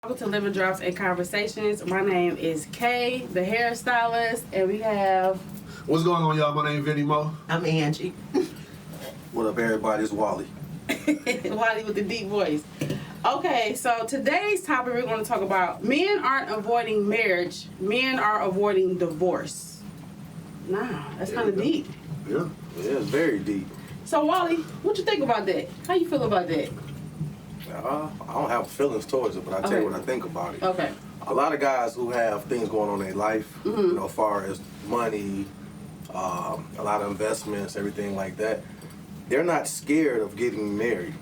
Welcome to Living Drops and Conversations. My name is Kay, the hairstylist, and we have... What's going on, y'all? My name is Vinny Mo. I'm Angie. What up, everybody? It's Wally. Wally with the deep voice. Okay, so today's topic we're going to talk about men aren't avoiding marriage, men are avoiding divorce. Nah, that's kind of deep. Yeah. Yeah, it's very deep. So Wally, what you think about that? How you feel about that? I don't have feelings towards it, but I tell you what I think about it. Okay. A lot of guys who have things going on in their life, you know, as far as money, a lot of investments, everything like that, they're not scared of getting married.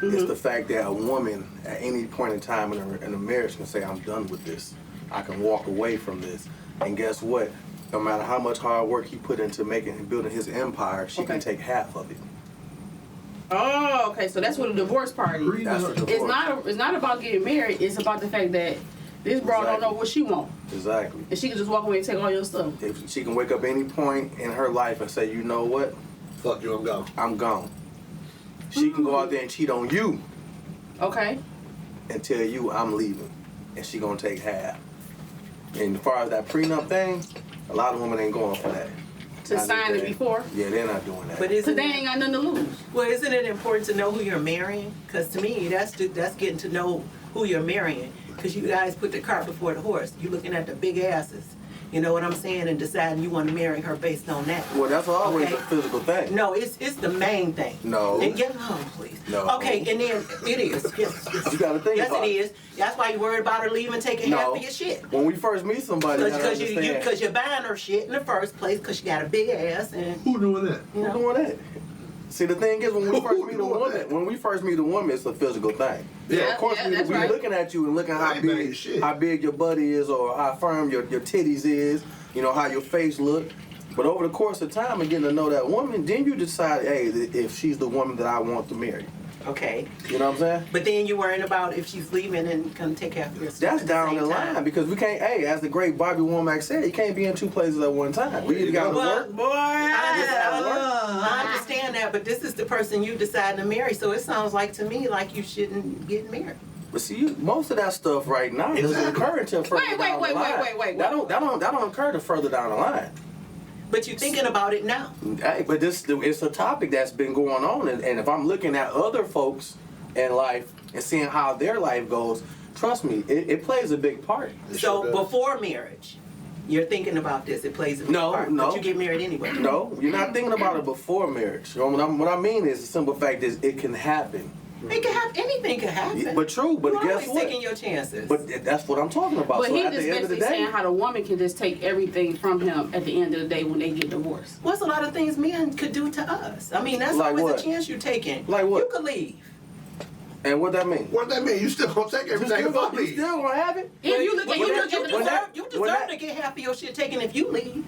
It's the fact that a woman at any point in time in a marriage can say, I'm done with this. I can walk away from this. And guess what? No matter how much hard work he put into making and building his empire, she can take half of it. Oh, okay. So that's what a divorce party. That's a divorce. It's not about getting married. It's about the fact that this broad don't know what she want, Exactly. and she can just walk away and take all your stuff. If she can wake up any point in her life and say, you know what? Fuck you, I'm gone. I'm gone. She can go out there and cheat on you Okay. and tell you I'm leaving. And she gonna take half. And as far as that prenup thing, a lot of women ain't going for that. To sign it before. Yeah, they're not doing that. But Because isn't they ain't got nothing to lose. well, isn't it important to know who you're marrying? Because to me, that's getting to know who you're marrying. Because you guys put the cart before the horse. You're looking at the big asses. You know what I'm saying? And deciding you want to marry her based on that. Well, that's always Okay. a physical thing. No, it's the main thing. No. And get home, please. No. Okay, and then it is. Yes. You gotta think yes, about it it. is. That's why you worried about her leaving, taking half of your shit. When we first meet somebody, you gotta understand. Because you're buying her shit in the first place because she got a big ass and Who doing that? you Who's know. doing that? See, the thing is, when we first meet a woman, it's a physical thing. Yeah, So of course, yeah, we that's right. looking at you and looking I ain't banging shit. how big your butt is, or how firm your titties is. You know how your face look. But over the course of time and getting to know that woman, then you decide, hey, if she's the woman that I want to marry. Okay. You know what I'm saying? But then you're worrying about if she's leaving and gonna take half of your stuff. That's at down same the time. line because we can't. Hey, as the great Bobby Womack said, you can't be in two places at one time. We either got to work. Boy, I understand that, but this is the person you decided to marry, so it sounds like to me like you shouldn't get married. But see, most of that stuff right now doesn't occur until further down the line. Wait. That don't occur to further down the line. But you're thinking about it now. Hey, but it's a topic that's been going on, and if I'm looking at other folks in life and seeing how their life goes, trust me, it plays a big part. So does. before marriage, you're thinking about this. It plays a big part. No. But you get married anyway. No, you're not thinking about it before marriage. You know, what I mean is the simple fact is it can happen. It can happen. Anything can happen. Yeah, but true. But You're guess always what? taking your chances. But that's what I'm talking about. But So he at just the end of the basically day, saying how the woman can just take everything from him at the end of the day when they get divorced. What's a lot of things men could do to us? I mean, that's Like always what? a chance you're taking. Like what? You could leave. and what that mean? What that mean? You still gonna take You everything still if I gonna, you leave? still gonna have it? If you look at Well, you you look- deserve to get half of your shit taken if you leave.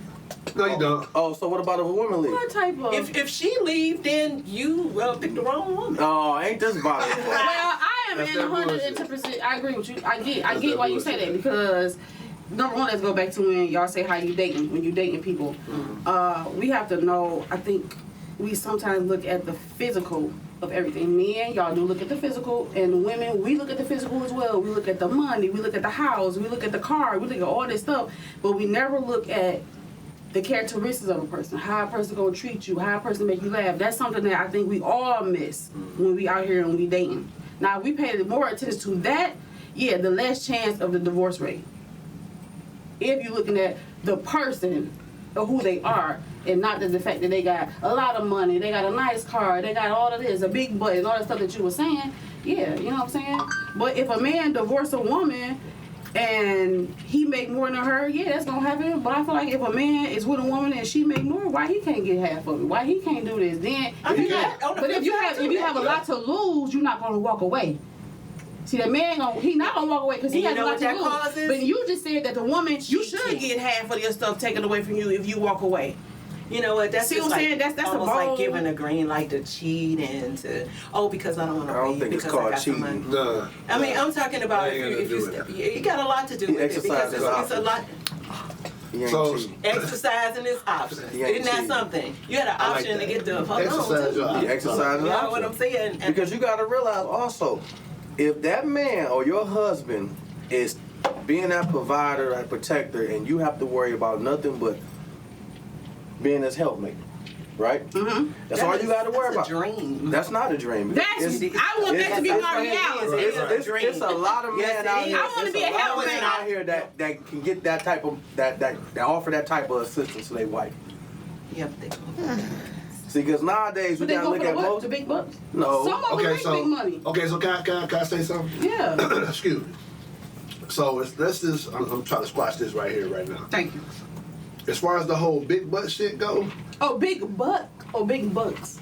No, you don't. Oh, so what about if a woman leave? what type of? If she leave, then you picked the wrong woman. Oh, ain't this about it? Well, I am That's in that 110%. I agree with you. I get that why you say bullshit. that because number one, let's go back to when y'all say how you dating. When you dating people, we have to know. I think we sometimes look at the physical of everything. Men, y'all do look at the physical, and women, we look at the physical as well. We look at the money, we look at the house, we look at the car, we look at all this stuff, but we never look at the characteristics of a person, how a person gonna treat you, how a person make you laugh. That's something that I think we all miss when we out here and we dating. Now, if we pay more attention to that, yeah, the less chance of the divorce rate. If you're looking at the person or who they are, and not the fact that they got a lot of money, they got a nice car, they got all of this, a big butt, and all that stuff that you were saying, yeah, you know what I'm saying? But if a man divorce a woman and he make more than her, yeah, that's gonna happen. But I feel like if a man is with a woman and she make more, why he can't get half of it? Why he can't do this? Then, I mean, on the but if flip you side have too, a lot to lose, you're not gonna walk away. See, that man he not gonna walk away because he And has you a know lot what to that lose. causes? But you just said that the woman, you should Cheating. get half of your stuff taken away from you if you walk away. You know what? That's See just what I'm like, saying? That's a almost bold- like giving a green light to cheat and to because I don't want to I don't leave think it's because I called got some cheating. money. Nah. I mean, I'm talking about That ain't if gonna you do it. it got a lot to do with it because exercise it's a lot. He ain't So- cheating. Exercising is options. He ain't Isn't that cheating. something? You had an I like option to that. get the hold Exercise your on. He exercising You know option. what I'm saying? And Because you got to realize also, if that man or your husband is being that provider, that protector, and you have to worry about nothing but being his helpmate, right? Mm-hmm. That's all you got to worry about. That's a dream. That's not a dream. I want that to be my reality. It's a lot of men out here. I want to be a There's lot of helpmate. men out here that can get that type of that offer that type of assistance to their wife. Yep. See, because nowadays we But they gotta go look for at the what? most. The big bucks? No. Some of them make big money. So can I say something? Yeah. Excuse me. So let's just, I'm trying to squash this right here, right now. Thank you. As far as the whole big butt shit go, Oh, big butt or big bucks?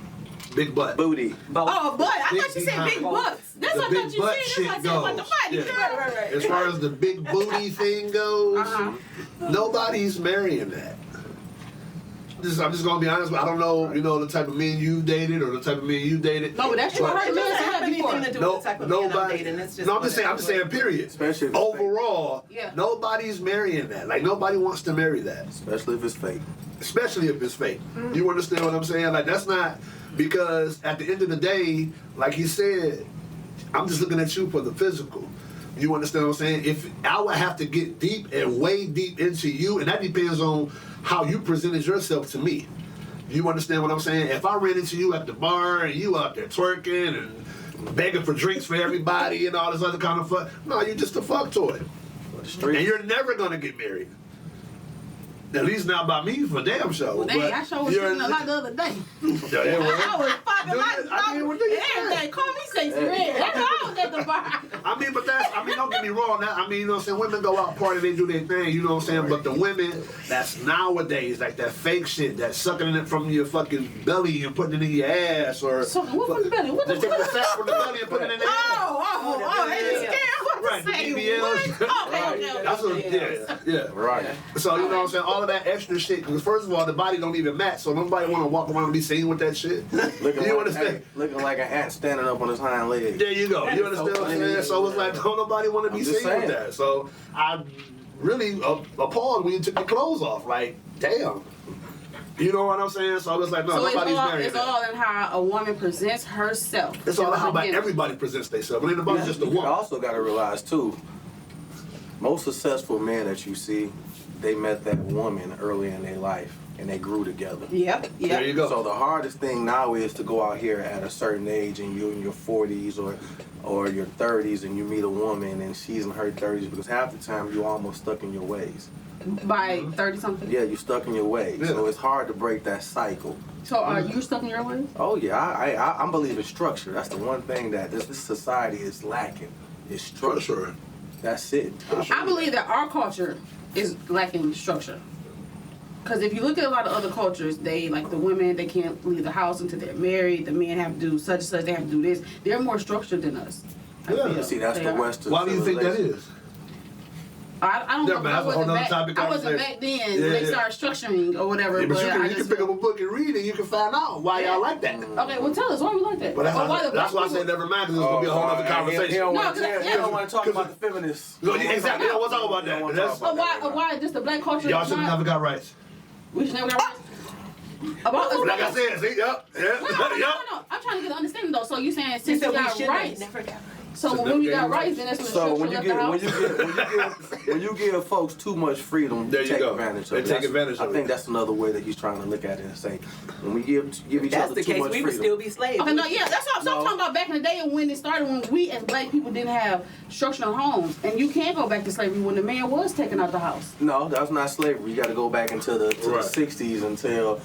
big butt. Booty. Oh, butt. I Big thought you said big behind. bucks. That's The what I big thought you butt said. shit That's why I said what the goes. body. Yeah. Right. As far as the big booty thing goes, Uh-huh. nobody's marrying that. I'm just gonna be honest. I don't know, the type of men you dated or the type of men you dated. No, but that's true. I heard It men doesn't say have that before. anything to do with the type of man I'm dating. It's just No, I'm just saying, period. Especially if it's Overall, Yeah. nobody's marrying that. Like, nobody wants to marry that. Especially if it's fake. Especially if it's fake. You understand what I'm saying? Like, that's not, because at the end of the day, like he said, I'm just looking at you for the physical. You understand what I'm saying? If I would have to get deep and way deep into you, and that depends on how you presented yourself to me. You understand what I'm saying? If I ran into you at the bar and you out there twerking and begging for drinks for everybody and all this other kind of fuck, no, you're just a fuck toy. And you're never gonna get married. At least not by me, for damn sure. Well, dang, I sure was thinking a lot the other day. Yeah, it was. I was fucking Do like you- I mean, what do you everything. Call me sexy red. That's why I was at the bar. Don't get me wrong. You know what I'm saying? Women go out party, they do their thing, you know what I'm saying? But the women that's nowadays, like that fake shit, that sucking it from your fucking belly and putting it in your ass, or Sucking what from the belly? What the they take the fat from the belly and put it in their ass. Oh, they just scared. What Right, to the say? BBLs. What? Okay. That's what, yeah. Right. So, you know what I'm saying? All of that extra shit, because first of all, the body don't even match, so nobody want to walk around and be seen with that shit. You understand? Looking like an ant standing up on his hind legs. There you go. You understand what I'm saying? So it's like, don't nobody want to be I'm seen just saying. with that. So I really appalled when you took your clothes off. Like, damn. You know what I'm saying? So it's like, no, So nobody's married. it's all in how a woman presents herself. It's all how about Again. everybody presents themselves. It ain't about just the You woman. also got to realize too, most successful men that you see, they met that woman early in their life and they grew together. Yep. There you go. So the hardest thing now is to go out here at a certain age and you're in your 40s or your 30s and you meet a woman and she's in her 30s, because half the time you're almost stuck in your ways. By 30 something. Yeah, you're stuck in your ways. Yeah. So it's hard to break that cycle. So are you stuck in your ways? Oh yeah, I believe in structure. That's the one thing that this society is lacking. Is For structure. sure. That's it. I believe that our culture is lacking structure. Because if you look at a lot of other cultures, they, like the women, they can't leave the house until they're married. The men have to do such and such. They have to do this. They're more structured than us. I Yeah. feel. See, that's They the are. Western. Why do you think that civilization. is? I don't Yeah, know. man, I that's a whole wasn't nother back. topic I wasn't conversation. back then Yeah, when they yeah. started structuring or whatever. Yeah, but you I can, you just can pick up feel- a book and read it. You can find out why y'all like that. Okay, well tell us why we like that. But Or why the that's why I black said people- never mind, because it's going to be a whole other He conversation. don't No, want to 'cause- he don't want to talk about the feminists. No, yeah, exactly. I don't want to talk about He don't that. wanna That's- talk about that. Why just the black culture? Y'all is should have not- never got rights. We should never got rights. About us. Like I said, see, yep, No, no. yep. I'm trying to get an understanding though. So you saying He since said we we got should rights, never got so So when we never got gave rights, then that's when the So structure when you left give the house. when you give folks too much freedom, There they you take go. advantage They of it. take That's- advantage I of think it. that's another way that he's trying to look at it and say, when we give each That's other the too case. much We would freedom. still be slaves. Okay, no, yeah, that's what I'm No. talking about back in the day and when it started, when we as black people didn't have structural homes. And you can't go back to slavery when the man was taken out the house. No, that's not slavery. You got to go back into the Right. 60s until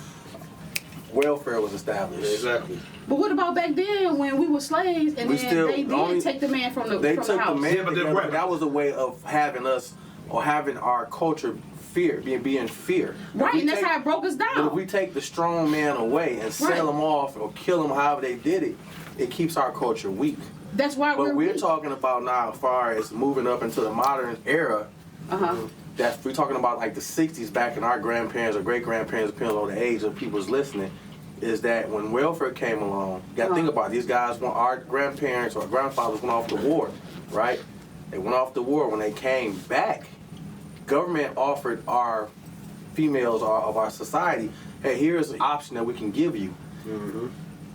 welfare was established. Exactly. But what about back then when we were slaves and We then still they did only- take the man from the They from took the the house? man Yeah, but they're together, right. but that was a way of having us or having our culture being fear. Right, If we and that's take- how it broke us But if down. we take the strong man away and sell Right. him off or kill him however they did it, it keeps our culture weak. That's why But we're weak. talking about now as far as moving up into the modern era. Uh-huh. That we're talking about like the 60s back in our grandparents or great grandparents, depending on the age of people's listening, is that when welfare came along, you gotta think about it, these guys, when our grandparents or grandfathers went off to war, right? They went off to war. When they came back, government offered our females of our society, hey, here's an option that we can give you.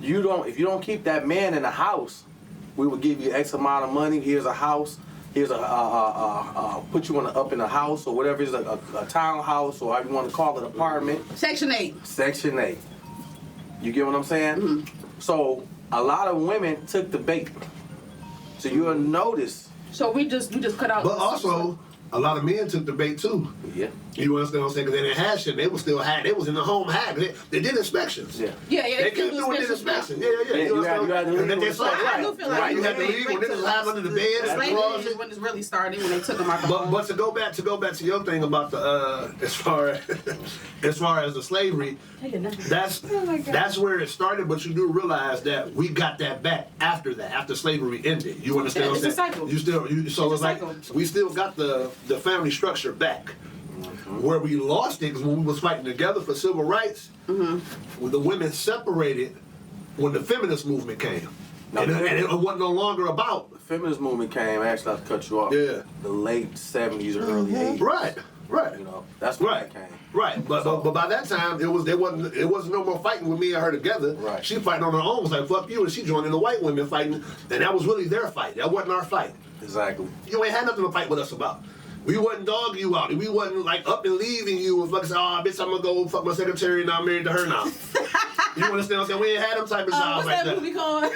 If you don't keep that man in the house, we would give you X amount of money. Here's a house. Here's put you up in a house or whatever it is, a townhouse or however you want to call it, apartment. Section 8. Section 8. You get what I'm saying? Mm-hmm. So a lot of women took the bait. So you'll notice. So we just cut out. But also, a lot of men took the bait too. Yeah. You understand what I'm saying? Because they didn't have shit. They was still had. They was in the home had. They did inspections. Yeah. Yeah. They came through and did inspections. Yeah. You had to leave And then they with saw respect. I do feel like right. You had to leave when they just hide under the bed and the Slavery closet. is when it's really started, when they took them out the home. But to go back to your thing about the as far as the slavery, that's where it started. But you do realize that we got that back after slavery ended. You understand what I'm It's a saying? cycle. So It's it's a like cycle. we still got the family structure back. Where we lost it is when we was fighting together for civil rights. When the women separated, when the feminist movement came, and it wasn't no longer about. The feminist movement came. Actually, I have to cut you off. Yeah. The late '70s or early '80s. Right. You know, that's when Right, it came. right, but by that time it wasn't no more fighting with me and her together. Right. She fighting on her own. It was like fuck you, and she joining the white women fighting, and that was really their fight. That wasn't our fight. Exactly. You ain't had nothing to fight with us about. We wasn't dogging you out. We wasn't like up and leaving you and fucking say, oh bitch, I'm gonna go fuck my secretary and I'm married to her now. You understand what I'm saying? We ain't had them type of jobs What's like that movie called?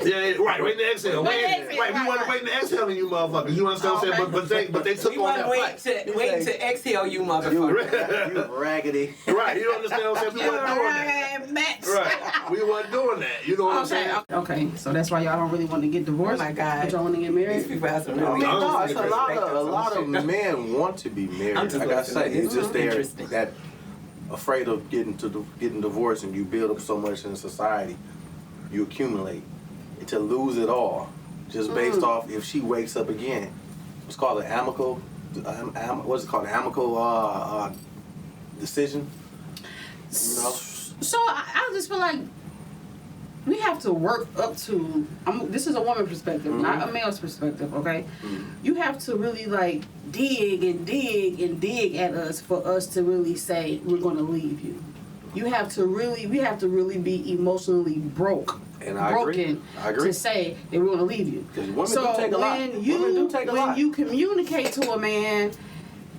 Yeah, right, waiting to exhale. Waiting to exhale, We wasn't waiting to exhale you motherfuckers. You understand what I'm saying? But they took We on want that to fight. wait to exhale, you motherfucker. You raggedy. Right, you understand what I'm saying? We wasn't doing that. Match. Right, we wasn't doing that. You know what I'm saying? Okay, so that's why y'all don't really want to get divorced. Oh my God. But y'all want to get These married. people have some I mean, really no, it's a lot of men want to be married. I'm just Like I say, listening. it's just they're Interesting. that afraid of getting divorced, and you build up so much in society, you accumulate to lose it all, just based off if she wakes up again. It's called an amicable. What's it called? An amicable decision. You know. So I just feel like we have to work up to. This is a woman perspective, not a male's perspective. Okay, you have to really like dig and dig and dig at us for us to really say we're going to leave you. We have to really be emotionally broken And I agree. to say that we're going to leave you. 'Cause women So do take a lot. when Women do take a lot. you communicate to a man,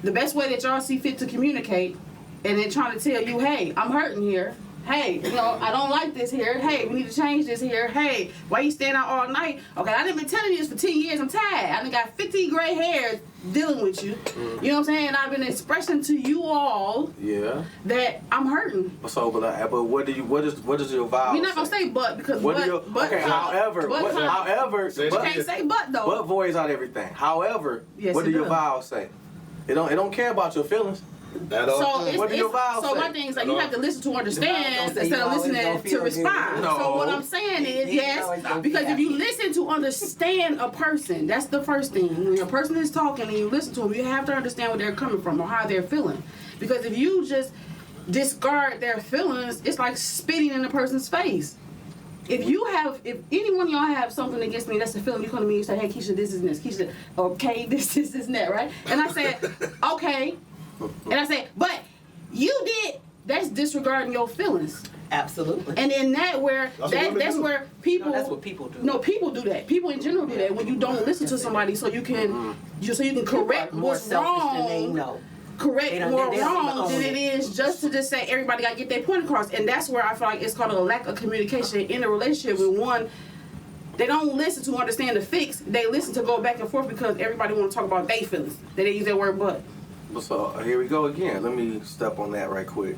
the best way that y'all see fit to communicate, and then trying to tell you, hey, I'm hurting here. Hey, you know, I don't like this here. Hey, we need to change this here. Hey, why you staying out all night? Okay, I done been telling you this for 10 years. I'm tired. I done got 50 gray hairs dealing with you. You know what I'm saying? I've been expressing to you all Yeah. that I'm hurting. So, but what does your vow? We're not gonna say but because What do you? but Okay. However, but Say it you again. can't say but though. But voids out everything. However, Yes, what do it your does. vows say? It don't care about your feelings. That all. So it's, What do your vows so say? my thing is like you have to listen to understand Your vows don't say instead you of always listening gonna to feel respond. good. No. So what I'm saying is You always yes, gonna be because if you happy. listen to understand a person, that's the first thing. When a person is talking and you listen to them, you have to understand where they're coming from or how they're feeling. Because if you just discard their feelings, it's like spitting in a person's face. If any one of y'all have something against me, that's the feeling, you come to me and say, hey, Keisha, this is this. Keisha, okay, this, and that, right? And I said, okay. And I said, but you did, that's disregarding your feelings. Absolutely. And in that That's what women that's do. where people No, that's what people do. No, people do that. People in general do that when you don't listen to somebody so you can correct more what's selfish than they wrong. know. Correct They don't- more they don't even wrong own than it. it is just to just say everybody gotta get their point across. And that's where I feel like it's called a lack of communication in a relationship with one. They don't listen to understand the fix. They listen to go back and forth because everybody want to talk about their feelings. They use that word but. So here we go again. Let me step on that right quick.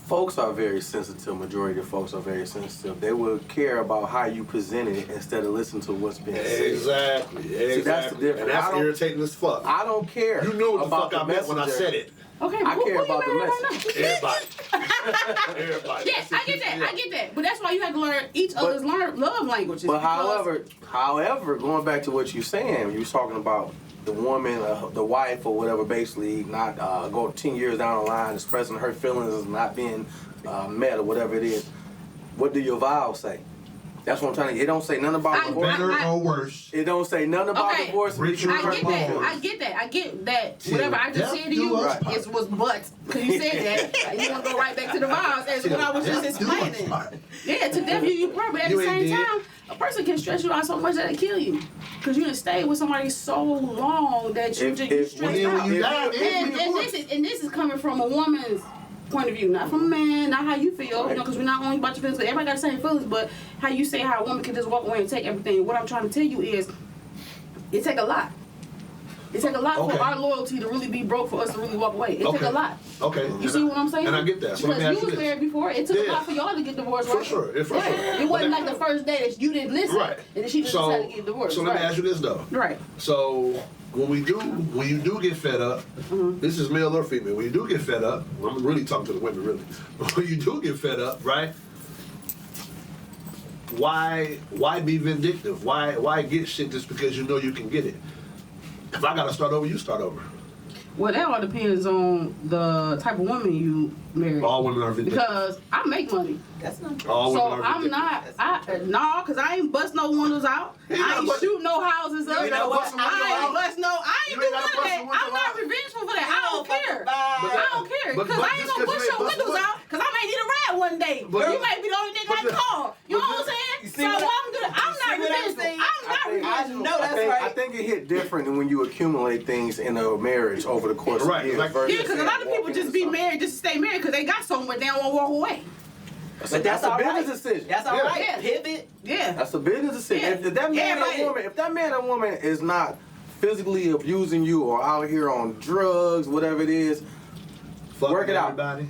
Folks are very sensitive. Majority of folks are very sensitive. They will care about how you present it instead of listen to what's being said. Exactly. that's the difference. And I that's don't- irritating as fuck. I don't care. You know what the about fuck I meant when I messenger. said it. Okay, I who care you about the married right message. now? Everybody. Everybody. Yes, I get that. I get that. But that's why you have to learn each other's love languages. But because- however, going back to what you're saying, you was talking about the woman, the wife or whatever, basically not go 10 years down the line, expressing her feelings as not being met or whatever it is. What do your vows say? That's what I'm trying to. It don't say nothing about divorce. Better or worse? It don't say nothing about Okay. divorce. Richard I get that. Paul. I get that. I get that. Till Whatever I just death said to do you us part. is was but because you said that and you want to go right back to the vows as what I was just Death do us explaining. part. Yeah, to death you part, but at You the ain't same dead. time, a person can stress you out so much that it kill you because you done stayed with somebody so long that you just you stressed Then out. when you die, And this is coming from a woman's point of view, not from a man, not how you feel, you know, because we're not only about your feelings, 'cause everybody got the same feelings, but how you say how a woman can just walk away and take everything. What I'm trying to tell you is, it take a lot. It take a lot Okay. for our loyalty to really be broke for us to really walk away. It take a lot. Okay. You see what I'm saying? And I get that. So let because me ask you you was this. married before. It took a Yeah. lot for y'all to get divorced, For right? sure. For sure. It wasn't like the first day that you didn't listen, Right. and then she just So, decided to get divorced. so let me right. ask you this though. Right. So when you do get fed up, this is male or female. When you do get fed up, I'm really talking to the women, really. When you do get fed up, right? Why be vindictive? Why get shit just because you know you can get it? If I gotta start over, you start over. Well, that all depends on the type of woman you marry. All women are vindictive. Because I make money. That's not true. All So women are I'm vindictive. not, cause I ain't bust no windows out. You ain't I gotta ain't bust- shoot no houses up. ain't gotta bust a window I ain't out. bust no, I ain't You do ain't none gotta of bust a that. window I'm not out. revengeful for that. I don't care. But I don't care. but- Cause but I ain't just gonna 'cause push you your ain't bust a windows window- out, cause I might need a ride one day. But- You might be the only nigga I but- call. You know but- what I'm saying? You So see what I'm good. I'm not see what I'm revengeful. saying? I'm not revengeful. know that's I right. think it hit different than when you accumulate things in a marriage over the course Right, of years. like- versus Yeah, because a lot of people walking just into be something. married just to stay married because they got so much they don't want to walk away. But that's a all right. business decision. That's all Yeah. right. Yeah. Pivot. Yeah. That's a business decision. Yeah. If that man Everybody- or woman, if that man or woman is not physically abusing you or out here on drugs, whatever it is, Fuck work it out. everybody.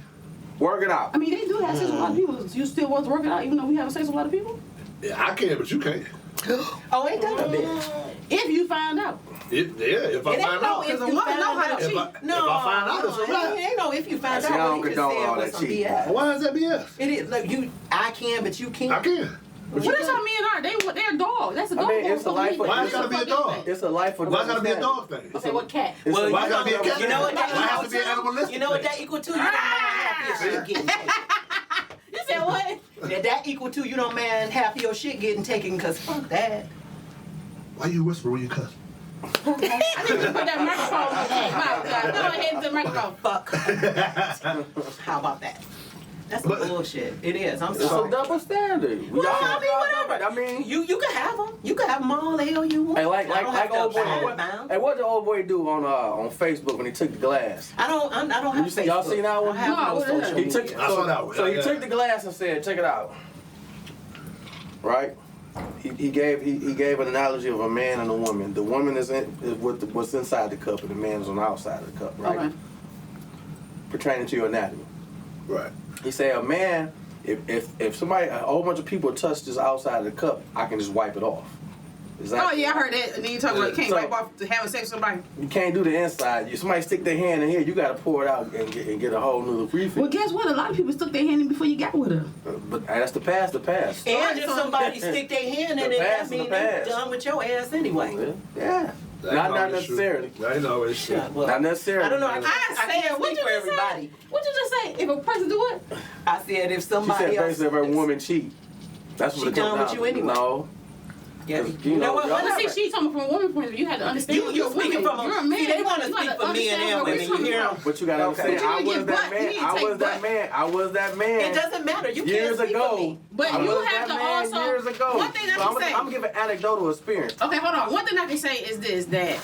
work it out. I mean, they do have sex with a lot of people. You still want to work it out even though we have sex with a lot of people? Yeah, I can, but you can't. Oh, ain't that a bitch? If you find out. If I It ain't find no out. if Because a you woman find know how to out. cheat. If I find out, it's a wrap. It ain't no if you find See, I out. don't What he just condone said all was that some cheating. BS. Why is that BS? It is like you. I can, but you can't. I can. But you What is can't. how men are? They're a dog. That's a dog. mean, it's a life of- Why it's gotta be a dog? It's a life of Why it gotta be a understanding. dog thing? Okay, what cat? It's Well, a Why life it gotta of be a cat? You know what that Why it has equal to be an to? animalistic You know what thing? that equal to? You don't mind half your shit getting taken. You said what? That equal to you don't mind half your shit getting taken because fuck that. Why you whisper when you cuss? I need you to put that microphone in your mouth, guys. Go ahead to the microphone. Fuck. How about that? That's some But- bullshit. It is. I'm It's a sorry. double standard. Well, I mean, whatever. I mean, You can have them. You can have them all the hell you want. hey, like I don't have to old boy. abide bound. Hey, what did old boy do on Facebook when he took the glass? I don't have You see- y'all Facebook. seen that one? I have No, no what is that? social He media. took I saw that one. So he Yeah. took the glass and said, "Check it out." Right? He gave an analogy of a man and a woman. The woman is what's inside the cup, and the man is on the outside of the cup. Right? Okay. Pertaining to your anatomy. Right. He said, a man, if somebody, a whole bunch of people touch this outside of the cup, I can just wipe it off. Oh Exactly. yeah, I heard that. And then you talk about you can't So- wipe off to having sex with somebody. You can't do the inside. Somebody stick their hand in here, you got to pour it out and get a whole new refill. Well, guess what? A lot of people stuck their hand in before you got with her. But that's the past. The past. And if somebody stick their hand in The it, that past, the means they're past. done with your ass anyway. Yeah. That ain't Not always necessarily. true. That ain't always true. Well, Not necessarily. I don't know. I I can't said, what speak you for just everybody. say? What you just say? If a person do it, I said if She somebody said else. basically if a woman cheat. That's what She it comes done with down you to. anyway. No. Yeah, You you know know, what? y'all- but see, Whatever. she's talking from a woman's point of view. You had to understand. You you're a speaking woman. from a- You're a man. see, they wanna You speak gotta for men understand and where women. we're You coming hear from. 'em? But you gotta Okay. understand, But you I didn't was get that butt. You man. didn't I take was that butt. man. I was that man. It doesn't matter. You can't Years speak for ago. me. But I you was have that to man also. years ago. One thing I So can I'm say. gonna give an anecdotal experience. Okay, hold on. One thing I can say is this: that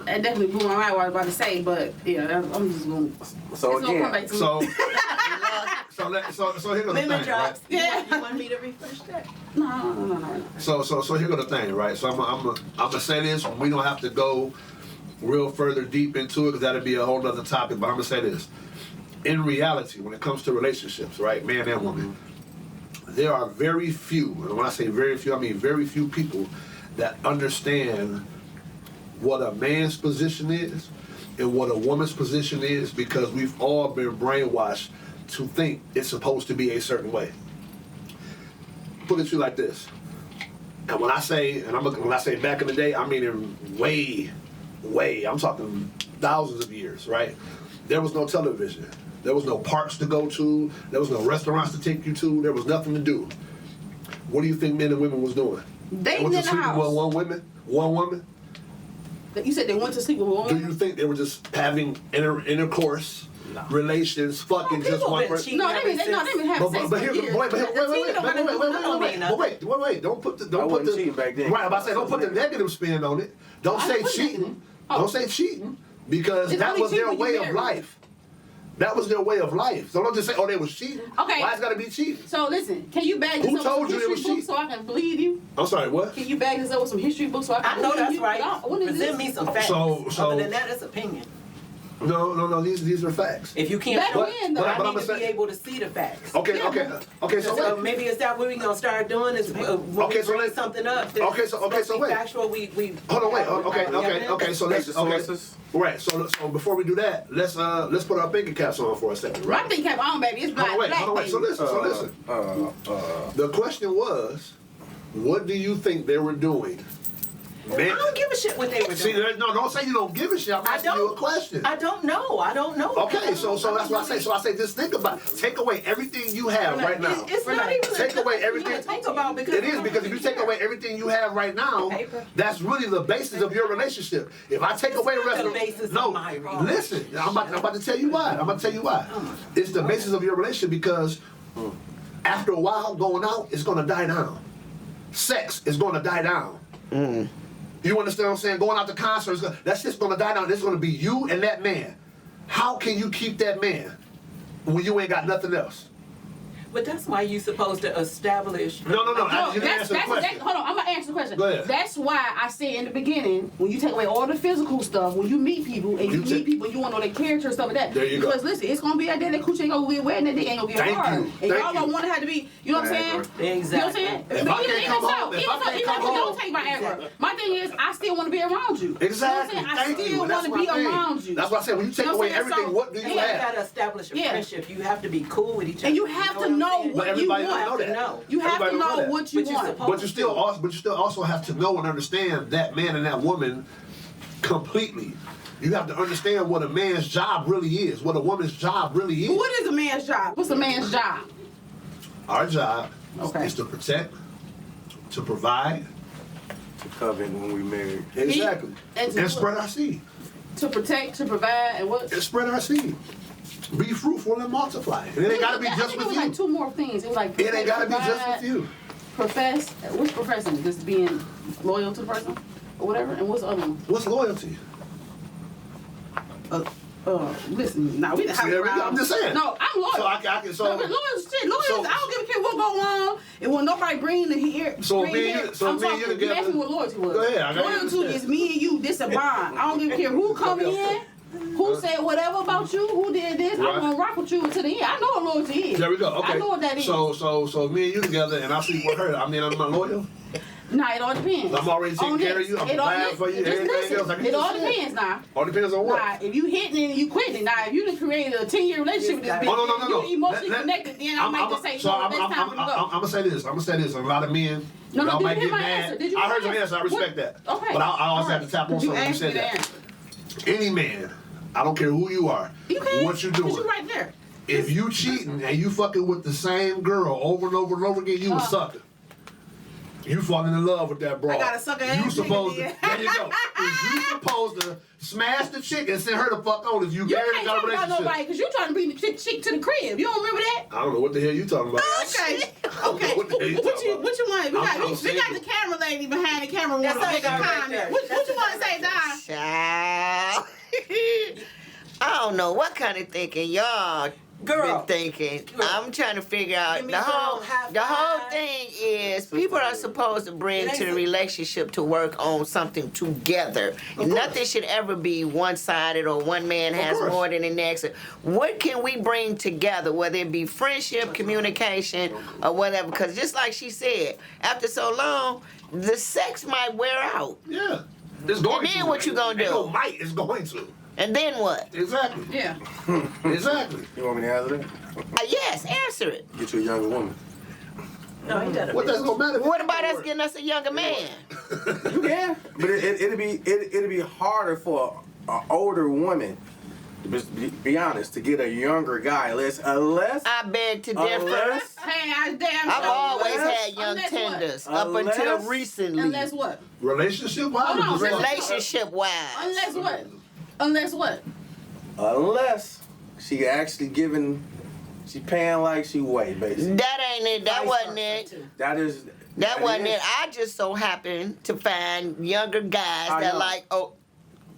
it definitely blew my mind what I was about to say. But yeah, I'm just gonna. So it's gonna come again, back to me. So here goes the Lemon thing, right? drops. Yeah. You want me to refresh that? No. So here goes the thing, right? So I'm gonna say this. We don't have to go real further deep into it because that'd be a whole other topic. But I'm gonna say this: in reality, when it comes to relationships, right, man and woman, there are very few, and when I say very few, I mean very few people that understand what a man's position is and what a woman's position is, because we've all been brainwashed to think it's supposed to be a certain way. Put it to you like this. And when I say back in the day, I mean in way, I'm talking thousands of years, right? There was no television. There was no parks to go to. There was no restaurants to take you to. There was nothing to do. what do you think men and women was doing? Dating went in to the sleep house. with one woman? You said they went to sleep with one Do woman? you think they were just having intercourse, relations, fucking just people one been person? cheating No, they ever didn't since. have sex But for here's years. wait, The TV don't got nothing to do with it. wait, don't put the I wasn't cheating back then. Right, I'm about to say don't put the negative spin on it. Don't I say put cheating. negative. Oh. Don't say cheating because It's that only was cheating their when you way of married. life. That was their way of life. So don't just say, oh, they was cheating. Okay. Why it's gotta be cheating? So listen, can you bag Who this up told with you some it history was books so I can believe you? I'm sorry, what? Can you bag this up with some history books so I can I know believe that's you? right. No, what is Present this? me some facts. So- Other than that, it's opinion. No, these are facts. If you can't Back show when, it, though. I But need I'ma to say- be able to see the facts. Okay, Yeah, okay, so So wait. maybe is that what we're gonna start doing? Is when Okay, we so bring let's- something up? that's okay, so supposed to be wait. factual. We Hold on, wait. Okay, so let's Basis okay. sources. Right. So before we do that, let's put our thinking caps on for a second, My right? thing kept on, baby. It's black, Hold on, wait. So baby. listen. The question was, what do you think they were doing? I don't give a shit what they were See, doing. no, don't say you don't give a shit. I'm I asking you a don't. question. I don't know. I don't know. Okay, so that's what I say. So I say, just think about it. Take away everything you have right now. It's not even Take away everything. to think about because It is because if you take away everything you have right now, Paper. that's really the basis of your relationship. If I take away the rest the of basis no, of my relationship. listen, I'm about to tell you why. It's the basis of your relationship because after a while, going out is going to die down. Sex is going to die down. You understand what I'm saying? Going out to concerts, that's just going to die down. It's going to be you and that man. How can you keep that man when you ain't got nothing else? But that's why you supposed to establish. No. No, You didn't answer the question. hold on, I'm gonna answer the question. Go ahead. That's why I said in the beginning, when you take away all the physical stuff, when you meet people and you meet people, you want to know their character and stuff like that. There you go. Because listen, it's gonna be a day that coochie ain't gonna be wet and that day ain't gonna be Thank hard. you. And Thank y'all you. gonna want to have to be, you know what I'm saying? Exactly. You know what I'm saying? If I can't come home, if I can't even come if you home- don't take Viagra, my thing is, I still want to be around you. Exactly. You know what I'm saying? Thank I you. still That's want to what be I mean. around you. That's why I said when you take You know what away I'm saying? everything, So- what do you You have? gotta establish a Yeah. friendship. You have to be cool with each other. And you have to know what what I'm you saying? everybody don't want. know that. You have to Everybody don't know know that. what you But you want. supposed- But you still also have to know and understand that man and that woman completely. You have to understand what a man's job really is, what a woman's job really is. What is a man's job? What's a man's job? Our job Okay. is to protect, to provide, To covet when we married. exactly, And to and what? spread our seed. To protect, to provide, and what? And spread our seed. Be fruitful and multiply. And it ain't gotta be I just think with it was you. like two more things. It was like It ain't gotta be just provide, with you. Profess. What's professing? Just being loyal to the person or whatever. And what's the other one? What's loyalty? Listen. Now we didn't have See, there we go. around. I'm just saying. No, I'm loyal. So I can so No, but loyal is shit. Loyal so- is, I don't give a care what go on. And when nobody bring the here, So bring me and here, you- so I'm me and talking. you You together- asked me what loyalty was. Go ahead, I gotta Loyalty understand. is me and you. This a bond. I don't give a care who come in. Who said whatever about you? Who did this? Right. I'm gonna rock with you until the end. I know what loyalty is. there we go. Okay. I know what that is. So me and you together and I sleep with her. I mean I'm not loyal. Nah, it all depends. I'm already taking On care this. of you. I'm It all- providing for you. just Everything listen. else. Like you It all just said. depends now. All depends on what. Nah, if you hitting and you quitting, now if you done created a 10-year relationship with this bitch, Oh, no. you emotionally connected, then I might just say, so no, I'm it's time for you to go. gonna say this. I'm gonna say this. A lot of men, No, y'all did might you hear get my mad. answer? Did you I hear heard my your answer. I answer? respect that. Okay. But I also All have to tap on You something when you asked me said the that. answer. Any man, I don't care who you are, You can. what you 'Cause doing. you right there. If you cheating and you fucking with the same girl over and over and over again, you a sucker. You falling in love with that bro. I got a sucker You ass supposed to. nigga, There you go. If you supposed to smash the chick and send her the fuck on if you You married can't and got a talk about relationship. nobody because you trying to bring the chick to the crib. You don't remember that? I don't know what the hell you talking about. Okay. Okay. What the hell you What talking you about? what you want? We got I'm we got single. the camera lady behind the camera That's want to how make you a got right comment. there. What you want to say, Don? Child. I don't know what kind of thinking y'all Girl. been thinking. Girl. I'm trying to figure out Give me the whole some high the whole five. thing is people are supposed to bring It to the ain't- relationship to work on something together. Nothing should ever be one-sided or one man has course. more than the next. What can we bring together, whether it be friendship, communication, or whatever? Because just like she said, after so long, the sex might wear out. Yeah. It's going And then to. what you gonna Ain't do? no might. It's going to. And then what? Exactly. Yeah. Exactly. You want me to answer that? Yes, answer it. Get you a younger woman. No, he doesn't. What that's gonna matter? if What it about don't us work? getting us a younger man? You can. But it'd be harder for an older woman be honest, to get a younger guy, unless I beg to differ. unless Hey, I damn I've sure. always Unless- had young unless what? tenders up until Unless- recently. Unless what? Relationship wise. Hold on, Relationship wise. Unless what? Unless what? unless she actually giving, she paying like she weigh, basically. That ain't it. That Vice wasn't versa, it. too. That wasn't is. it. I just so happened to find younger guys I that know. like, oh,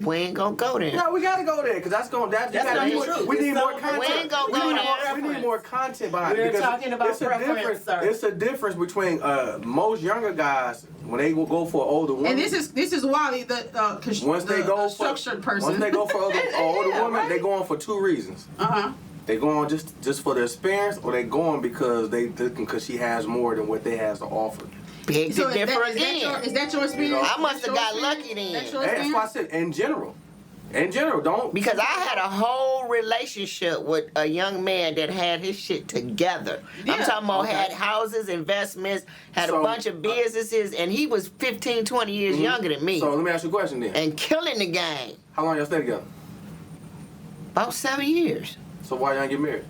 we ain't gonna go there. No, we gotta go there because that's That's gotta not be true. We need It's more so- content. We ain't gonna We go need there. more- We need more content behind it. We're because talking about it's a preference, difference. sir. It's a difference between most younger guys when they will go for older women. And this is Wally, the once they go for structured person. Once they go for older Yeah, women, right. they going for two reasons. They going just for the experience, or they going because because she has more than what they has to offer. Big So to differ is again. that your experience? I must have That's got your lucky experience? then. That's your And that's why I experience? said in general, don't Because I had a whole relationship with a young man that had his shit together. I'm Yeah. talking about Okay. had houses, investments, had a So- bunch of businesses, and he was 15, 20 years younger than me. So let me ask you a question then. And killing the game. How long y'all stay together? About 7 years. So why y'all get married?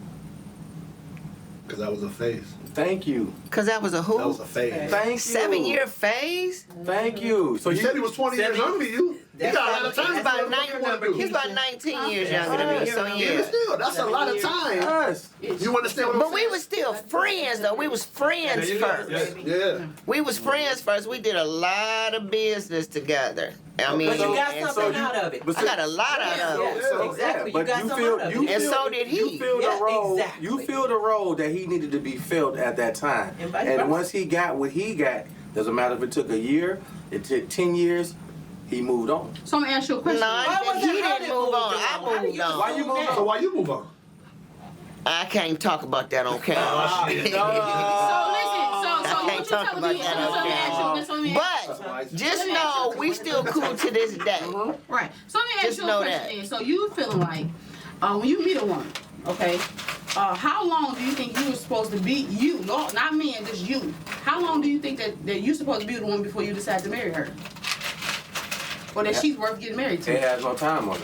Because that was a phase. Thank you. Cause that was a who? That was a phase. Thank you. 7-year phase? Thank you. So You you said he was 20 years younger than you. He got a lot of time. He's about, What you wanna do? he's about 19 years younger than me, so Yeah, yeah. but still, that's a lot of time. Yes. You understand what I'm But saying? we was still friends though. We was friends first. Yeah. We was friends first. We did a lot of business together. I mean, But you got and something out of it. but I got a lot out of it. Yeah, exactly. You But got you some feel, out of you it. And feel- so did he. You feel Yeah, the role. exactly. You feel the role that he needed to be filled at that time. And vice And versa. once he got what he got, doesn't matter if it took a year, it took 10 years, he moved on. So I'm gonna ask you a question. No, Why was he that? How didn't did move move on. on? I How did moved you- on. why you move So why you move on? I can't talk about that on camera. So listen, so I what can't you talk telling about me? that So let me ask you. That's what me ask But just know we still cool to this day. you. Right. So let me ask Just you a know question. that. Then. So you feeling like when you meet a woman, okay? How long do you think you were supposed to be you? No, not me, and just you. How long do you think that you're supposed to be with a woman before you decide to marry her? Or that she's worth getting married It to? has no time on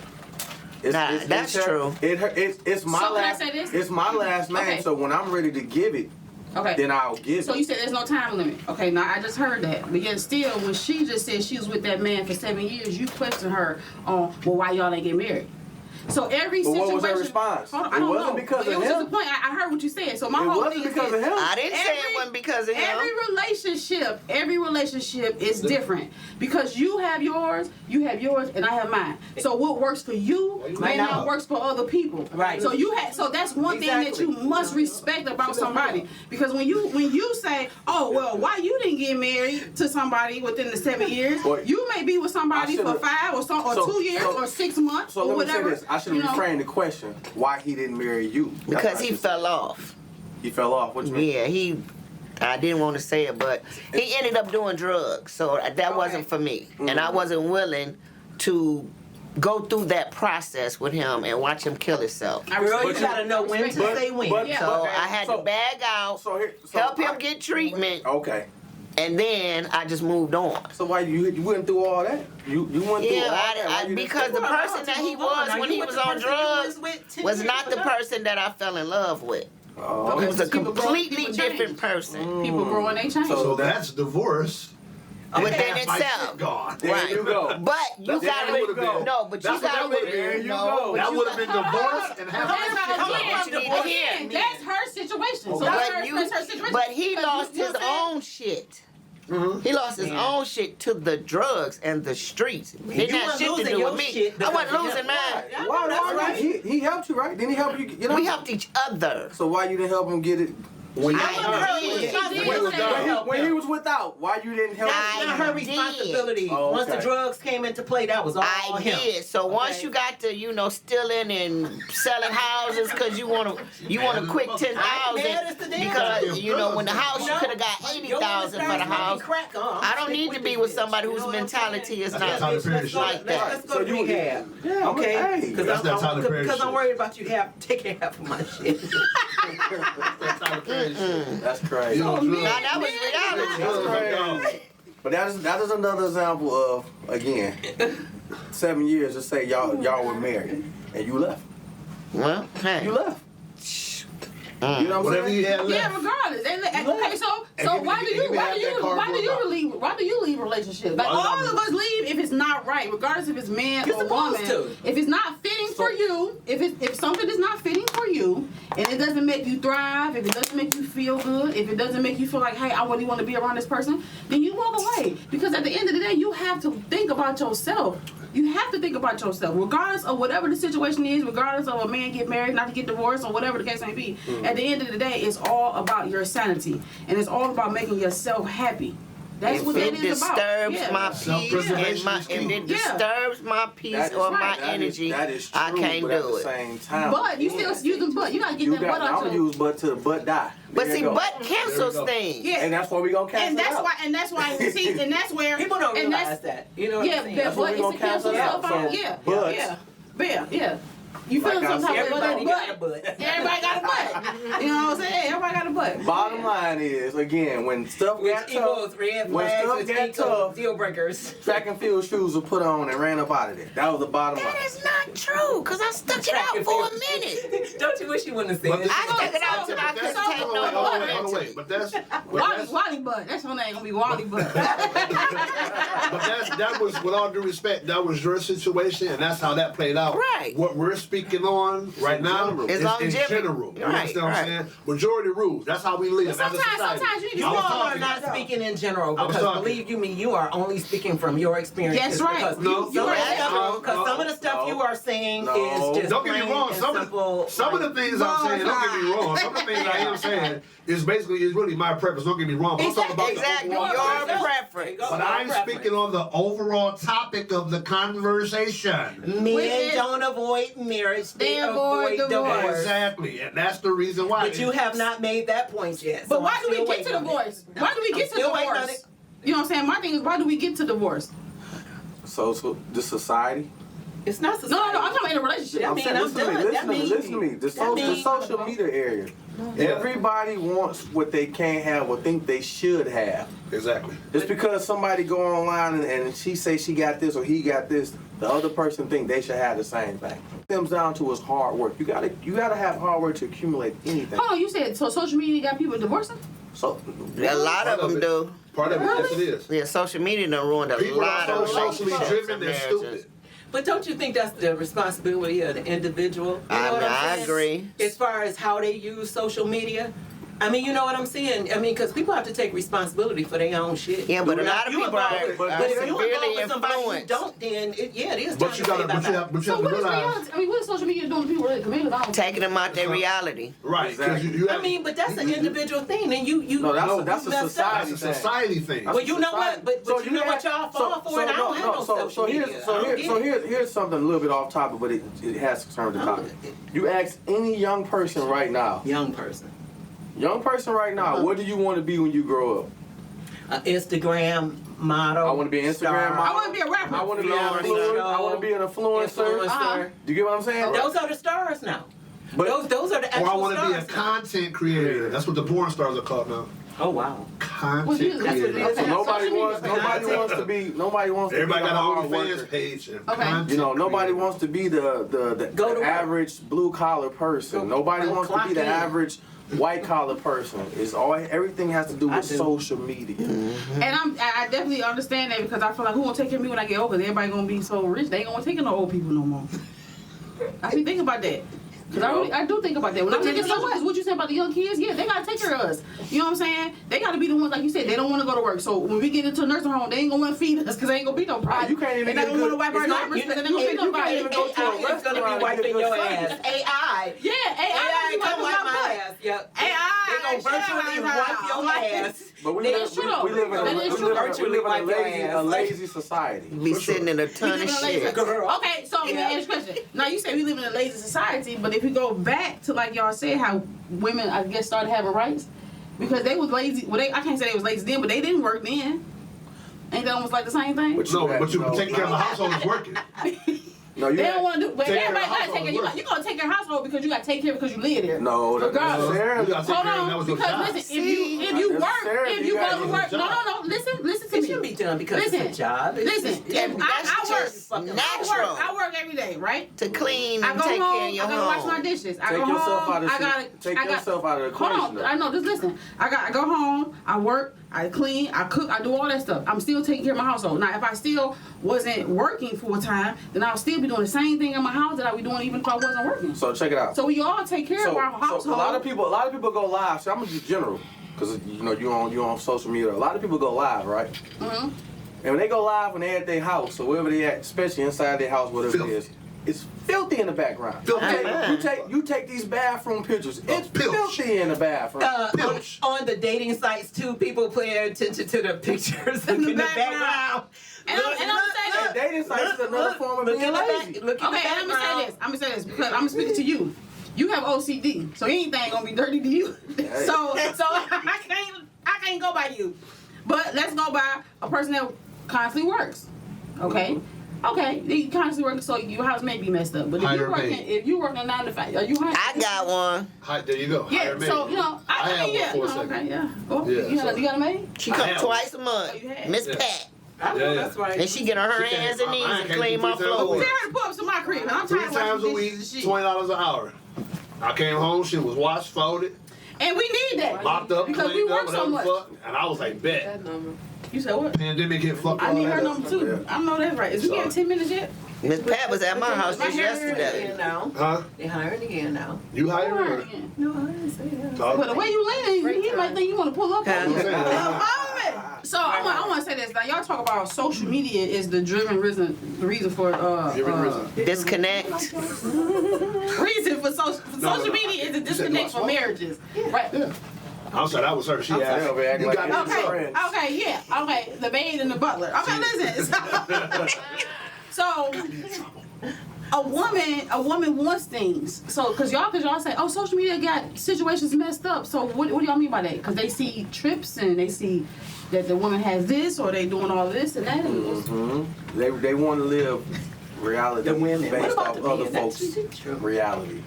it. Nah, that's true. It's my So can I last. say this? It's my last name. Okay. So when I'm ready to give it, Okay. then I'll give So it. you said there's no time limit. Okay, now I just heard that. But yet still, when she just said she was with that man for 7 years, you question her on, well, why y'all ain't get married? So every But situation. what was her response? Hold on, I It don't wasn't know. because It of was him? just the point. I heard what you said. So my It whole wasn't thing is because this. of him. I didn't say it wasn't because of him. Every relationship is different because you have yours, and I have mine. So what works for you may not work for other people. Right. So so that's one thing that you must respect about somebody because when you say, oh well, why you didn't get married to somebody within the 7 years? Well, You may be with somebody I for should've- 5 or 2 years or 6 months So or let me say whatever. this. I should have reframed the question. Why he didn't marry you? That's Because what I he should say. fell off. He fell off. What you mean? Yeah, I didn't want to say it, but he ended up doing drugs. So that wasn't for me. And I wasn't willing to go through that process with him and watch him kill himself. I Girl, you respect gotta know when to respect say when. Yeah. So okay, I had to bag out, So help him I- get treatment, Okay. and then I just moved on. So why you went through all that? You went through all that. Why you didn't Because stay? the Well, person that he hold on. was Now, when you he with was the on person you drugs was with 10 was years not the ago. person that I fell in love with. Oh. He was a People grow- completely people different change. person People grow and they change. So that's divorce. within Half my itself. shit gone. There Right. you go. But you That's gotta what that would've been. no, but you That's what gotta that would've been. There you no, go. but That you would have got- been divorce and half That's my how, shit gone. again, that's her situation. So But that's her situation. But he Because lost you his said- own shit. He lost his own shit to the drugs and the streets. It didn't You have wasn't shit to losing do your with me. shit I because wasn't of losing him. mine. Yeah, Why? that's Why? right. He helped you, right? Didn't he help you? You know. We helped each other. So why you didn't help him get it? When you I did. When he was done. When he was without, why you didn't help I him? Not her did. responsibility. Oh, Once the okay. drugs came into play, that was all I him. did. So once Okay. you got to, stealing and selling houses because you want a quick 10,000 mad as the damn because when the house you could have got 80,000 for the house. I don't need to be with somebody whose mentality is That's that not Tyler Perry shit. like that. Let's go So to you- rehab. Yeah, Okay? hey, that's that Tyler Perry Because I'm shit. worried about you taking half of my shit. That's crazy. You know, Now that was reality. That's crazy. But that is another example of, again, 7 years. Just say y'all were married and you left. Well, hey. You left. You know what I'm Whatever saying? you had left. Yeah, regardless. And, okay, so And why do you why leave relationships? Like Why all not? of us leave if it's not right, regardless if it's man You're or supposed woman. to. If it's not fitting for you, if something is not fitting for you, and it doesn't make you thrive, if it doesn't make you feel good, if it doesn't make you feel like, hey, I really want to be around this person, then you walk away. Because at the end of the day, you have to think about yourself. You have to think about yourself, regardless of whatever the situation is, regardless of a man get married, not to get divorced, or whatever the case may be. At the end of the day, it's all about your sanity, and it's all about making yourself happy. That's If what it that is about. disturbs Yeah. my peace Self-preservation and is if key. it Yeah. disturbs my peace That is or my right. energy, That is true, I can't but at do the it. same time, But you still using butt. You gotta get you that butt got. I'm out gonna your. use butt till the butt die. But There see, you go. butt cancels There we go. things. Yeah. And that's why we gonna cancel And that's it out. why. And that's why. See, and that's where People don't and realize that. You know what Yeah, I'm saying? that That's what butt we is gonna to cancel cancel stuff out. out. So, Yeah, but- yeah. You feeling Like I some type said, of Everybody got a butt? butt. Everybody got a butt. You know what I'm saying? Everybody got a butt. Bottom line is, again, when stuff Which got equals tough, red when flags, stuff which got equals tough, deal breakers. track and field shoes were put on and ran up out of there. That was the bottom line. That is not true, because I stuck it out for a minute. Don't you wish you wouldn't have said But it? this- I stuck it out till I couldn't take no Hold more. on, wait. But that's Wally butt. That's her name gonna be Wally butt. that was, with all due respect, that was your situation, and that's how that played out. Right. What we're speaking on right now general. is It's in longevity. general. You Right, understand what I'm right. saying? Majority rules. That's how we live as a Sometimes society. you You I was all are talking- not speaking in general I was because talking. believe you me, you are only speaking from your experience. That's right. No, You no, are no, Because some of the stuff no, you are saying no. is just Don't get me plain wrong. and Some simple, of the things I'm saying, don't get me wrong. Some of the things I am saying is really my preference. Don't get me wrong. I'm talking about Exactly, the your overall preference. preference. But I'm speaking on the overall topic of the conversation. Men Which is- don't avoid marriage; they They avoid avoid divorce. divorce. Exactly, and that's the reason why. But you have not made that point yet. But so why I'm do we still get to waiting on it. divorce? Why do we I'm get to still waiting on divorce? it. You know what I'm saying? My thing is, why do we get to divorce? So the society. It's not No, society. I'm talking about in a relationship. I I'm mean, saying, I'm listen to me, done. listen That to me, means- listen to me. The that social means- media area. Yeah. Everybody wants what they can't have or think they should have. Exactly. Just because somebody go online and she say she got this or he got this, the other person think they should have the same thing. It comes down to is hard work. You gotta have hard work to accumulate anything. Hold on, you said so social media got people divorcing? So A lot of them do. Part of it, yes, it is. Yeah, social media done ruined a People lot are of so socially relationships driven, and they're marriages. stupid. But don't you think that's the responsibility of the individual? You I know what mean, I'm I saying? agree. As far as how they use social media. I mean, you know what I'm saying? I mean, because people have to take responsibility for their own shit. Yeah, but a Yeah, lot of You people involved are, with- but but if you severely involved with somebody who influenced. don't, then it is time But to you say gotta, bye-bye. So to what is realize. reality? I mean, what is social media doing to people really committed? I don't taking them out their reality. Right, because Exactly. you I have, mean, but that's an individual thing, and you no, that's No, a, that's a messed up. society that's a thing. society thing. Well, you know what? But you know what y'all fall for, and I don't have no social media. Here's something a little bit off topic, but it has to concern with the topic. You ask any young person right now, Young person. what do you want to be when you grow up? Instagram model. I want to be an Instagram star. model. I want to be a rapper. I want to be Influencer. an influencer. I want to be an influencer. Uh-huh. You get what I'm saying? Those are the stars now. But Those are the actual Or I want to be a stars now. content creator. That's what the porn stars are called now. Oh wow. Well, Content you- that's what it creator. is. so nobody Social wants media. nobody wants to Everybody be the got hard an OnlyFans worker. page. And Okay. content You know, nobody creator. wants to be the Go to work. average blue collar person. Nobody go wants to clock be the in. average white collar person. It's all everything has to do I with do. social media. And I definitely understand that because I feel like who gonna take care of me when I get older? Everybody gonna be so rich, they ain't gonna take care of no old people no more. I be thinking about that. Cause I do think about that. When I'm thinking so much, what you said about the young kids, yeah, they gotta take care of us. You know what I'm saying? They gotta be the ones, like you said, they don't want to go to work. So when we get into a nursing home, they ain't gonna want to feed us because they ain't gonna be no pride. You can't even They get not gonna want to good- wipe our It's not- diapers you because they ain't gonna feed can't nobody. even go to a AI is gonna restaurant be and wiping get your good ass. service. AI. Yeah, AI AI gonna come be wipe wiping my my ass. Yep. AI, They gonna virtually wipe your ass. But we That live, is true, we though. live in That is a, true. Virtually we live wipe in your a ass. lazy society. Be sitting in a ton of We live in a lazy shit. Girl. Okay, so let me Yeah. ask you a question. Now you say we live in a lazy society, but if we go back to like y'all said, how women I guess started having rights because they was lazy. Well, I can't say they was lazy then, but they didn't work then. Ain't that almost like the same thing? No, but you No, taking care of the household is working. No, you they had- don't want to do. But take care of everybody gotta household take care. You work. gonna take care of household because you gotta take care because you live there. No, that's Regardless. necessarily. You gotta take Hold care of that on, was your because job. listen, if you Not work, necessarily. if You you gotta go to do work, your no, job. listen to It me. shouldn't be done because Listen, it's a job. listen. Yeah, but that's I work. just I natural work every day, right? to clean I and go take home. care of I your gotta wash my home. dishes. I Take go yourself home. out of I gotta take I got, yourself out of the Hold equation. on. I know. Just listen. I go home. I work. I clean. I cook. I do all that stuff. I'm still taking care of my household. Now, if I still wasn't working full time, then I'll still be doing the same thing in my house that I be doing even if I wasn't working. So check it out. So we all take care of our household. So a lot of people go live. So I'm gonna just general, because you know you on social media. A lot of people go live, right? Mhm. And when they go live, when they're at their house or wherever they at, especially inside their house, whatever Filthy. it is, it's filthy in the background. Filthy. You take these bathroom pictures. It's Pilch. filthy in the bathroom. Pilch. On the dating sites too, people pay attention to the pictures in the background. And I'm saying And this. dating sites is another form of Look being in the lazy. back. Look in the Okay, and I'm background. gonna say this because I'm speaking to you. You have OCD, so anything gonna be dirty to you. Hey. So I can't go by you. But let's go by a person that constantly works. Okay. Okay, you constantly working, so your house may be messed up. But if Hire you're a working, maid. if you working 9 to 5, are you hiring? I got one. Hi, there you go. Yeah, Hire a maid. so you know, I had mean, yeah, one for a no, second. okay, yeah. Oh, Yeah, you, so- you got a maid? She I come have twice a month. Oh, you have? Miss Yeah. Pat. I know Yeah, that's right. And she get on her She hands can't- and knees I and can't clean do my 3 times a floor. week. Tell her to pull up to my crib, and I'm 3 tired of times a washing week, dishes and shit. $20 an hour. I came home, shit was washed, folded, And we need that. mopped up, because we cleaned work up, so whatever much. the fuck. And I was like, bet. You said what? Pandemic hit, fuck I all need that her up. number too. I know that's right. Is we Sorry. getting 10 minutes yet? Miss Pat was at my house just yesterday. Now. Huh? They hiring again now. You hired All her? right, again. No, I didn't say that. Dog? But the way you leaning, Great he might time. think you want to pull up. Huh? on you. Yeah. So I want to say this. Now y'all talk about social media is the driven reason for Driven reason. Disconnect. reason for social media is the You said disconnect do I from marriages. Right. Yeah. I'm sorry, that was her. She I'm asked. sorry, they You act got like me it's sorry. friends. Okay, yeah. Okay, the maid and the butler. Okay, listen. So a woman wants things. So cause y'all say, oh, social media got situations messed up. So what do y'all mean by that? Because they see trips and they see that the woman has this or they doing all this and that. They want to live reality The women. What based about off the other men? folks' That's true. reality.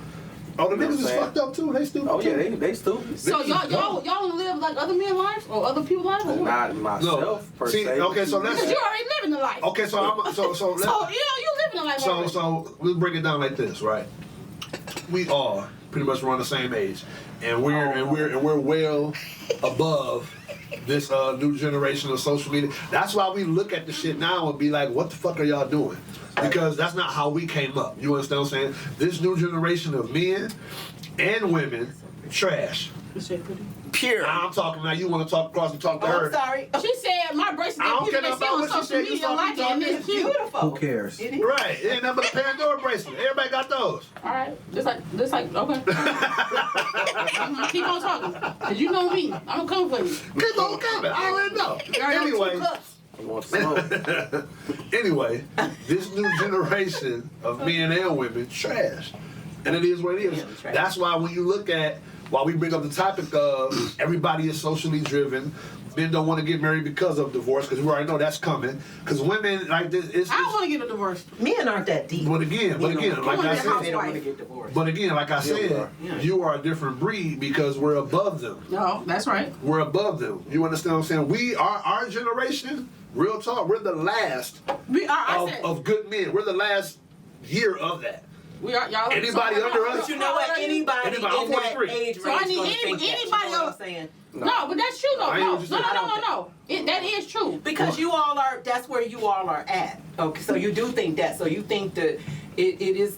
Oh, the You know niggas what is I'm saying? fucked up too. They stupid. Oh yeah, too. they stupid. So y'all want to live like other men's lives or other people's lives? Or what? Not myself per See, se. okay, so let's. Because you already living the life. Okay, so I'm so So let's. you living the life. So already. so we'll break it down like this, right? We all pretty much around the same age, and we're well above this new generation of social media. That's why we look at the shit now and be like, what the fuck are y'all doing? Because that's not how we came up. You understand what I'm saying? This new generation of men and women, trash. Pure. Now I'm talking now. You want to talk across and talk to Oh, her? I'm sorry. She said my bracelet I don't people care that see about on what she social said. You media saw me like it and talking. it's cute. Beautiful. Who cares? It is. Right. It ain't nothing but a Pandora bracelet. Everybody got those. All right, just like okay. Keep on talking, cause you know me. I'm gonna come for you. Keep on coming. I already know. You already know Anyway. 2 cups. I want smoke. Anyway, this new generation of men and women trash, and it is what it is. Yeah, trash. That's why when you look at why we bring up the topic of everybody is socially driven. Men don't want to get married because of divorce, because we already know that's coming. Because women like this, I don't want to get a divorce. Men aren't that deep. But again, Men like don't- I Come on, said, They don't want to get divorced. but again, like I Yeah, we said, are. Yeah. you are a different breed because we're above them. No, that's right. We're above them. You understand what I'm saying? We are our generation. Real talk. We're the last We are. I said of good men. We're the last year of that. we are. Y'all. Anybody under us? But you know what? Anybody in I'm that 43. age range So I need gonna any- think that. anybody You know what else- I'm saying? No, but that's true though. I ain't No, what you no, said. no, no, no. That is true. Because you all are, that's where you all are at. Okay, so you do think that. So you think that it is,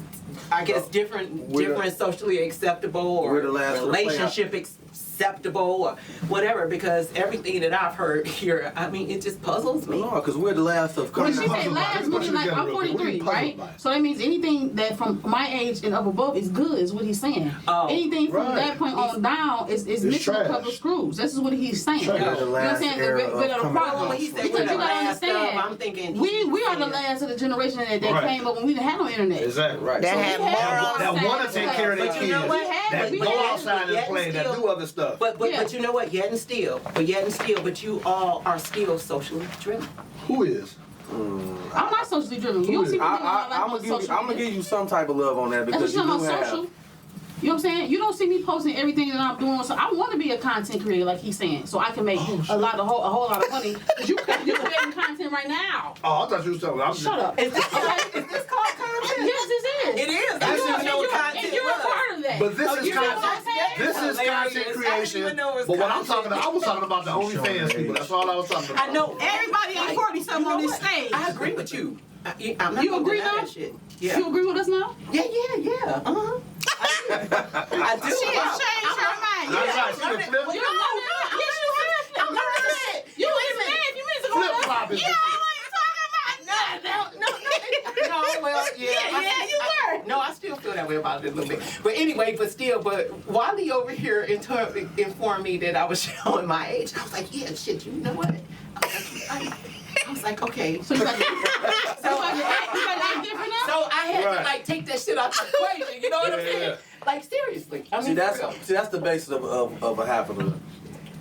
I guess, different socially acceptable or we're the last to play relationship acceptable or whatever. Because everything that I've heard here, I mean, it just puzzles me. No, because we're the last of What When is she puzzled said by? last, Let's put meaning you like together I'm real quick. What are you 43, puzzled right? by? So that means anything that from my age and up above is good, is what he's saying. Oh. Anything from Right. that point on down is missing trash. a couple of screws. This is what he's saying. Trash. You know We're the what I'm last saying? era But of the coming problem, When he said because we're you the gotta last understand, of, I'm thinking we are the yeah. last of the generation that Right. came up when we didn't have no internet. Exactly. Right. That So- had we had morals. That want to take care of their But kids. you know what? That We go had- outside and yet play. That still- do other stuff. But Yeah. you know what? Yet and still, but you all are still socially driven. Who is? I'm not socially driven. You don't see me living my life I'm on social gonna media. give you some type of love on that That's what because you're you talking do about, have. social. You know what I'm saying? You don't see me posting everything that I'm doing. So I want to be a content creator, like he's saying, so I can make a whole lot of money. Cause you creating content right now. Oh, I thought you was talking. I'm Shut up. Is this called content? Yes, this is. It is. I This didn't is- know what and content you're a was. part of that. But this is you know what I'm content. saying? This is Hilarious. I content didn't creation. even know it was But what I'm content. talking about, I was talking about the OnlyFans people. That's all I was talking about. I know Everybody ain't 40 something on this stage. I agree with you. I'm not You agree gonna deny now? that shit. Yeah. You agree with us now? Yeah. Uh-huh. I do. She has changed her mind. That's right. She done flipped. You don't know now. Yes, you have. I'm learning. You was mad a few minutes ago. Flip-flopping. Yeah, I wasn't talking about nothing. No, well, yeah. Yeah, you were. No, I still feel that way about it a little bit. But anyway, but Wally over here informed me that I was showing my age. I was like, yeah, shit, you know what? I was like, okay. So you got to act different now? So I had Right. to like take that shit out the equation. You know what I'm Yeah, saying? yeah. Like seriously. I mean, See, for real. that's the basis of a having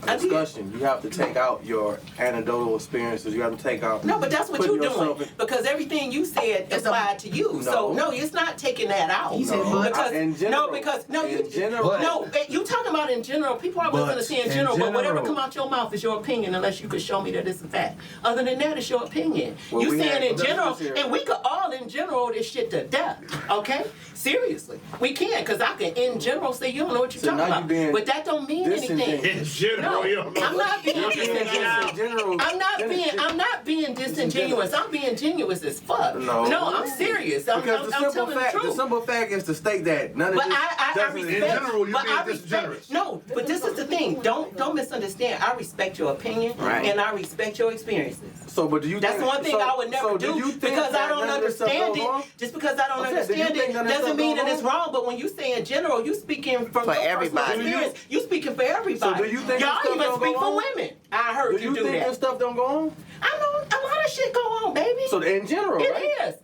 a discussion. You have to take out your anecdotal experiences. You have to take out. No, but that's what putting you're doing yourself in- because everything you said applied to you. So no, it's not taking that out. He said, No, but- because in general, you general. no, you talking about in general. People are But going to say in in general, but whatever general- come out your mouth is your opinion, unless you could show me that it's a fact. Other than that, it's your opinion. Well, You we saying had- in let's general, just hear- and we could all in general this shit to death. Okay, seriously, we can, because I can in general say you don't know what you're So talking now you about, being but that don't mean anything. In general, No, you don't know. I'm not being disingenuous. In general, I'm not being disingenuous. I'm being genuous as fuck. No. I'm serious. I'm Because the simple telling fact, the truth. simple fact is to state that none of But this I doesn't respect. In general, you're but being I respect. disingenuous. No, but this is the thing. Don't misunderstand. I respect your opinion, Right. and I respect your experiences. So, but do you? That's think, one thing so, I would never so do you think because I that don't none of this stuff understand goes it. on? Just because I don't I'm saying, do you understand think it none of this doesn't stuff mean goes that it's on? wrong. But when you say in general, you speaking from For your everybody. personal experience. You speaking for everybody. So do you think y'all this stuff even don't speak go for on? women? I heard Do you you do think that. this stuff don't go on? I know a lot of shit go on, baby. So in general, It right? is.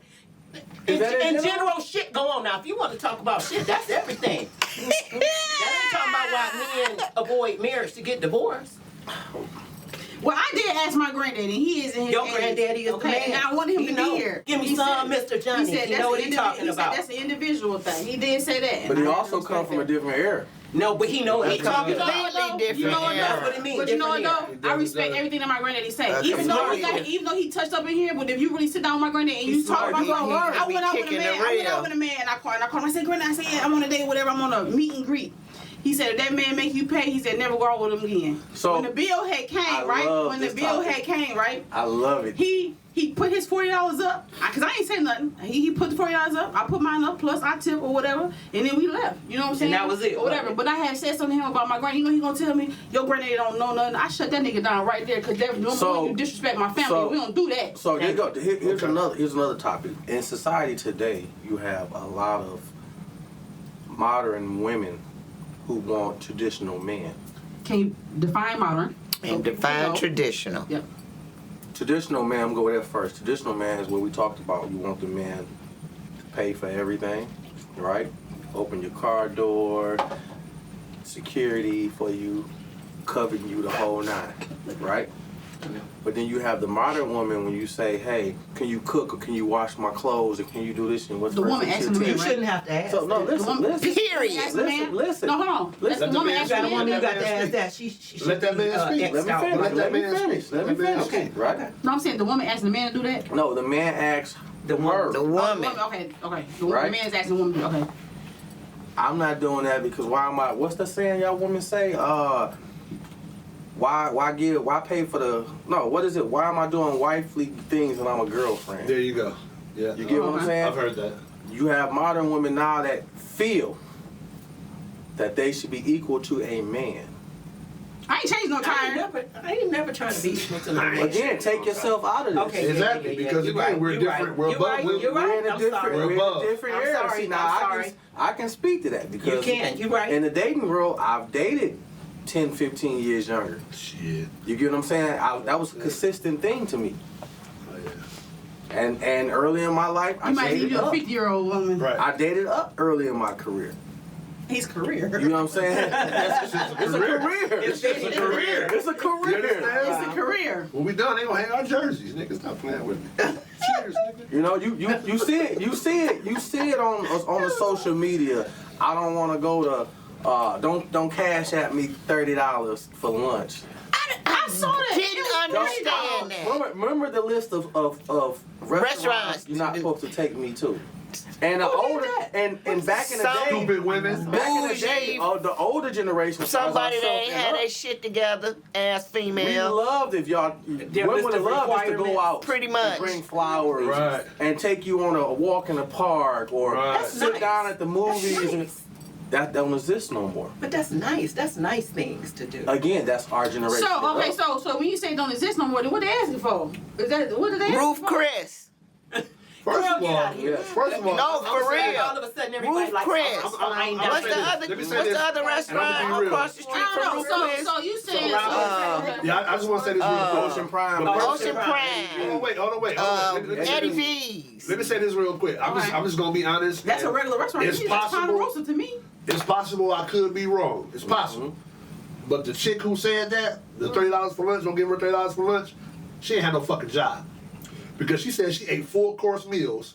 Is that in In general? general, shit go on. Now, if you want to talk about shit, that's everything. That ain't talking about why men avoid marriage to get divorced. Well, I did ask my granddaddy, and he is in his Your 80s, granddaddy is the okay, man. and I wanted him He to know. be here. Give me He some, said- Mr. Johnny. He said He that's know what an he talking he about. said that's an individual thing. He did say that. and But he I had to also come respect from a that. different era. No, but he know what he He talking talking about. about Completely You know what? different That's what it means. But you know what different though? era. I respect everything that my granddaddy say. That's Even though smart. even though he touched up in here, but if you really sit down with my granddaddy and you He's talk smart. about He something, can I went out with a kicking man. the I went rail. out with a man and I called him. I said, Granddad, I said, yeah, I'm on a date, whatever. I'm on a meet and greet. He said, if that man make you pay, he said, never go out with him again. So, when the bill had I came, right? love When the this bill topic. had came, right? I love it. He put his $40 up, cause I ain't say nothing. He put the $40 up. I put mine up plus I tip or whatever, and then we left. You know what I'm saying? that was it, Or whatever. wasn't it? But I had said something to him about my granny. You know he gonna tell me your granddaddy don't know nothing. I shut that nigga down right there, cause that So- you disrespect my family. so- We don't do that. So here's Okay. another topic. In society today, you have a lot of modern women who want traditional men. Can you define modern? And define traditional. Yep. Traditional man, I'm gonna go with that first. Traditional man is what we talked about. You want the man to pay for everything, right? Open your car door, security for you, covering you the whole nine, right? But then you have the modern woman when you say, hey, can you cook or can you wash my clothes or can you do this and what's The woman first asking the thing man, You right? shouldn't have to ask. So no, that. listen, listen. Period. Ask the man. Listen. No, hold on. That's Let the the woman man ask You got a the woman, man. you got to Let ask that that. She Let that man speak. X'd Let me out. finish. Let that Let me man finish. speak. Let me Let that man finish. speak. Right? No, I'm saying the woman asking the man to do that. No, the man asks The her. The Oh, woman. Okay. The Right. man's asking the woman. To do okay. I'm not doing that because why am I? What's the saying y'all women say? Why pay for the? No, what is it? Why am I doing wifely things when I'm a girlfriend? There you go. Yeah. You get what I'm Okay. saying? I've heard that. You have modern women now that feel that they should be equal to a man. I ain't changed no tire. I ain't never trying to be equal to no man. Again, take yourself out of this. Okay. Exactly, because you're again, right, we're you're different. right, We're you're above. right, We're you're right. We're in a I'm different, sorry. We're we're in above. a different I'm era. sorry, See, now I'm sorry. I can speak to that because You can. You're right. in the dating world, I've dated 10, 15 years younger. Shit. You get what I'm saying? That was a consistent thing to me. Oh, yeah. And early in my life, I You might dated need a up. 50-year-old woman. Right. I dated up early in my career. His career. You know what I'm saying? it's a career. It's a career. It's a career. You understand? It's a career. When we done, they gonna hang our jerseys. Niggas, stop playing with me. Cheers, nigga. You know, you see it on the social media. I don't want to go to. Don't cash at me $30 for lunch. I saw that. Didn't understand that. Remember the list of restaurants you're not supposed to take me to. And the older and back in the day, Stupid women. back in the day, the older generation, Somebody that ain't had their shit together as we female. loved if y'all women list of loved us to go requirements. out, Pretty and much. bring flowers, Right. and take you on a walk in the park, or Right. sit That's down nice. at the movies. That's And nice. that don't exist no more. But that's nice. That's nice things to do. Again, that's our generation. So okay, so when you say it don't exist no more, then what they asking for? Is that what are they asking Roof for? Chris. First Girl, of get all, out of here. first of all, No, I'm for saying- real. All of a sudden, everybody Roof like, Chris. oh, I'm- I ain't I'm What's never the saying this. other? Let me say What's this. the other And I'm restaurant gonna be real. across the street I from don't Roof know. Chris? So you saying Yeah, I just want to say this real quick. Ocean Prime. But Ocean Hold Prime. on, wait. Let me say Eddie this. V's. Let me say this real quick. I'm just gonna be honest. that's a and regular restaurant. It's to me. That's possible. Ponderosa to me. It's possible I could be wrong. It's possible. But the chick who said that, the $30 for lunch, don't give her $30 for lunch, she ain't had no fucking job. Because she said she ate 4-course meals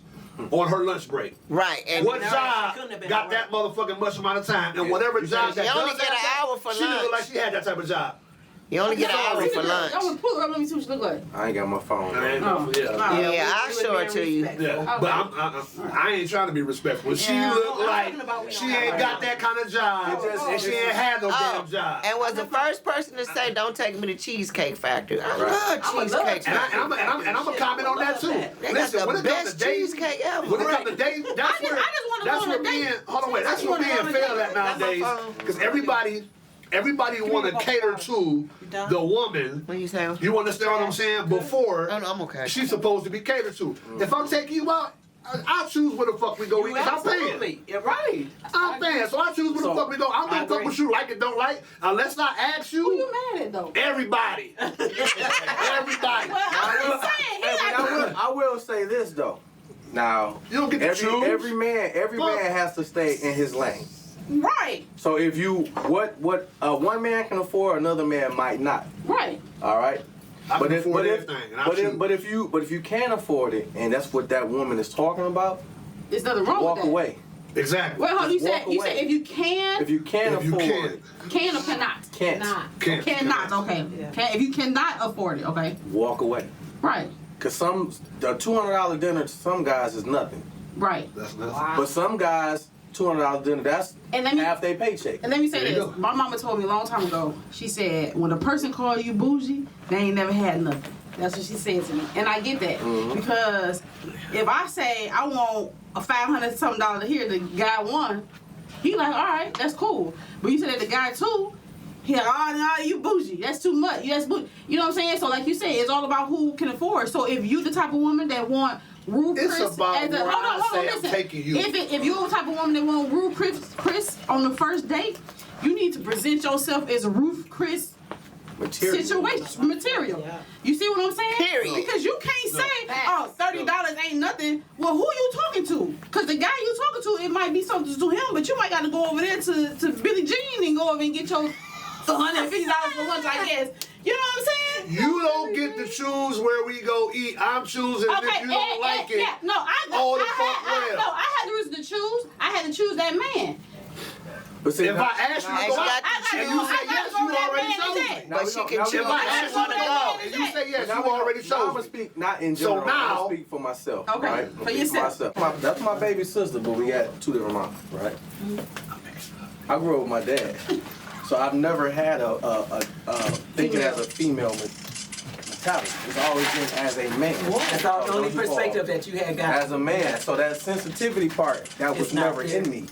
on her lunch break. Right, and What No, she job couldn't have been got right. that motherfucking much amount of time? And whatever job that You only does get that an job, hour for she didn't look lunch. like she had that type of job. you only get an hour for lunch. I want to pull her up. Let me see what she look like. I ain't got my phone. I ain't Oh. know, yeah. Oh. Yeah, I'll show it to you. Yeah, but I ain't trying to be respectful. She Yeah. looked I'm like talking about we she don't ain't have got that kind of job, and she ain't had no damn job. And was the first person to say, "Don't take me to Cheesecake Factory." I I love would love Cheesecake to. And Factory. I'm gonna comment on that too. They got Listen, when the it comes best to dating, cheesecake ever. when it comes to dating, that's I just wanna that's go on where a date. men. Hold on, wait. That's I where just wanna men go on a fail date. at nowadays That's my phone. because everybody want to cater to the woman. What you say? You understand what I'm saying? Before Oh, no, I'm okay. she's supposed to be catered to. If I'm taking you out, I choose where the fuck we go eat because I'm paying. Absolutely. You're right. I'm paying, so I choose where the So, fuck we go. I'm I gonna fuck agree. with you like it, don't like. Unless I ask Who you you, mad at though? everybody. Everybody. Well, I'm just saying. He Hey, like, I will say this though. Now, You don't get to choose. every man Fuck. has to stay in his lane. right, So if you what one man can afford, another man might not. right. All right. I can afford everything, and I choose. But if you can't afford it, and that's what that woman is talking about, There's nothing wrong walk with that. away. Exactly. Wait, hold on. You Just said walk away. if you can, If you can't If you afford can. it, can or cannot. can't Can't. Cannot. Okay. Yeah. Can, if you cannot afford it. Okay. walk away. Right. Cause the $200 dinner to some guys is nothing, Right. That's nothing. but some guys $200 dinner that's And let me half their paycheck. and let me say There you this. go. My mama told me a long time ago. She said when a person call you bougie, they ain't never had nothing. That's what she said to me, and I get that because if I say I want a $500 something to here, the guy won. He like, all right, that's cool. But you said that the guy too. He like, oh no, you bougie. That's too much. That's bougie. You know what I'm saying? So like you said, it's all about who can afford. So if you the type of woman that want Rue It's Chris about as a where I say I'm taking you. If you're the type of woman that want Rue Chris on the first date, you need to present yourself as a Rue Chris Material. situation material. Yeah. You see what I'm saying? Period. Because you can't say, oh, $30 ain't nothing. Well, who you talking to? Because the guy you talking to, it might be something to him, but you might got to go over there to Billie Jean and go over and get your $150 for lunch, I guess. You know what I'm saying? You don't get to choose where we go eat. I'm choosing if you don't like it. Yeah, no, all the fuck well. No, I had the reason to choose. I had to choose that man. But see, If I ask you Now, to you go got out to and you choose. say yes, you already chose me. But she can now we choose. If I ask you to go out and you say yes, you already Now I'm chose gonna me. speak not in So general. I'm now- gonna speak for myself. Okay, right? for Speak yourself. That's my baby sister, but we got two different moms, right? I grew up with my dad, so I've never had a thinking as a female mentality. It's always been as a man. That's all the only perspective that you had got. As a man, so that sensitivity part that was It's not never there. in me.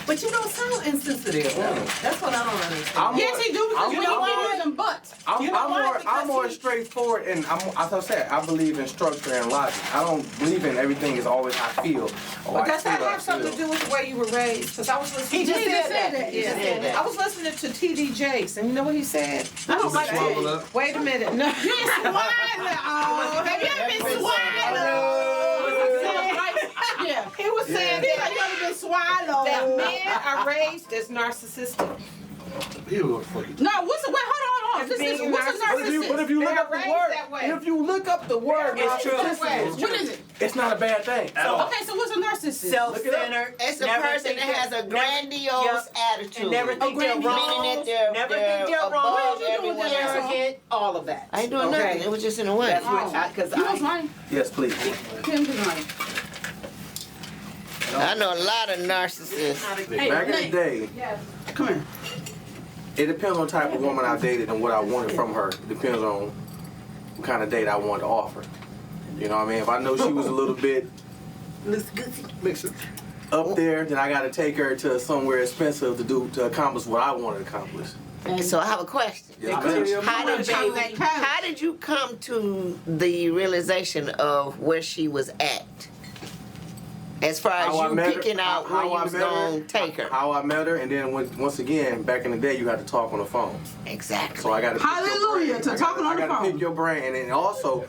But you don't sound insensitive. That's what I don't understand. I'm Yes, he do because I'm- you don't I'm- give them butts. I'm, You know I'm why? more Because I'm more he- straightforward, and as I said, I believe in structure and logic. I don't believe in everything is always I feel. Or But I does feel, that I have something to feel. do with the way you were raised? Because I was listening. He just to said that. He just said that. I was listening to T.D. Jakes, and you know what he said? I don't like Swallow that. up. Wait a minute. No. You ain't swallowed. Oh, have you ever been swallowed? Yeah. He was saying He's like, you ever been swallowed? that men are raised as narcissistic. You look fucking. No, what's the wait? Hold on. It's being What's a narcissistic. But if narcissist? you look They're up the raised word, that way. if you look up the word, It's true. narcissistic, What is it? It's not a bad thing. Okay, so what's a narcissist? Self-centered. It's a never person think that has a never- grandiose yep, attitude. And never think they're Meaning wrong. that they're- never they're think they're above wrong. everyone else. Arrogant. All of that. I ain't doing Okay? nothing. It was just in the way. That's what because You know what's mine? Yes, please. Kim is mine. I know a lot of narcissists. Hey, Back in the Nate. day, Come here. it depends on the type of woman I dated and what I wanted from her. It depends on what kind of date I wanted to offer. You know what I mean? If I know she was a little bit Makes sense. up there, then I got to take her to somewhere expensive to accomplish what I wanted to accomplish. So I have a question. Yes, ma'am. How did you come to the realization of where she was at? As far as How I you met her- picking out how where you I was met her, gonna take her. How I met her, and then once again, back in the day, you had to talk on the phone. Exactly. So I got to Hallelujah to talking on the I got to phone. pick your brain, and then also,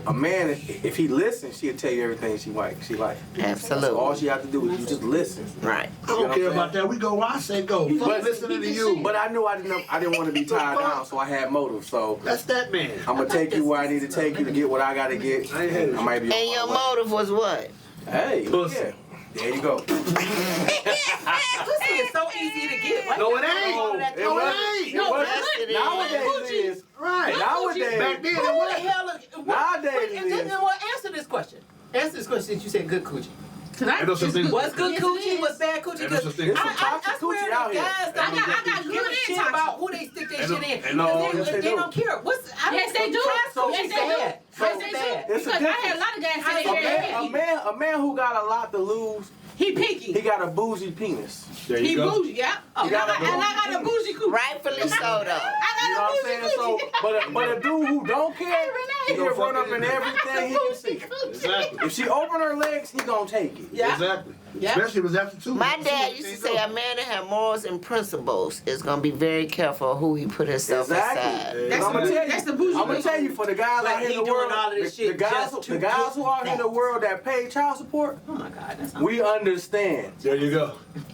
a man, if he listens, she'll tell you everything she like. So all Absolutely. she have to do is you just listen. Right. I don't care about that. We go where I say go. Fuck listening to you. But I knew I didn't want to be tied down, so I had motive. So That's that man. I'm gonna take you where I need to take you to get what I gotta get. I ain't had it. I might be. And your on my way. motive was what? Hey, Pussy. yeah. There you go. Pussy is so easy to get. Why No, you it gotta ain't. do all that? It wasn't. No, Yes, it is. Nowadays it is. Right. Nowadays. Back then, it Who the wasn't. hell? Nowadays Wait, it and then is. well, answer this question. Answer this question since you said good coochie. Tonight Ain't no such thing. What's good Yes, it coochie? is. What's bad coochie? Ain't no such thing. I, There's some I, toxic I swear coochie out to here. guys I got don't give good a and shit toxic. about who they stick their Ain't no- shit in. ain't no- Because yes, they they do. don't care. What's Yes, they do. Trash coochie Yes, they do. bad. Yes, So they bad. do. It's a Because I had a lot of guys say they A very man- bad. A man who got a lot to lose, He picky. he got a bougie penis. There He you go. bougie, yeah. And I got a bougie coochie. Rightfully so, though. I You know got a what I'm bougie saying? So, coochie. but a dude who don't care, he gonna can run fuck up in it. everything he can see. Exactly. If she open her legs, he gonna take it. Yeah. Exactly. Yeah. Especially if it's after 2. My dad used to say a man that had morals and principles is gonna be very careful who he put himself Exactly. aside. That's I'm gonna the- tell you. that's the bougie I'm gonna way. tell you for the guys Like out here he in the doing world, all of this the shit guys, just the to guys get who are in the that. world that pay child support, Oh my God, that's not. we understand There you go.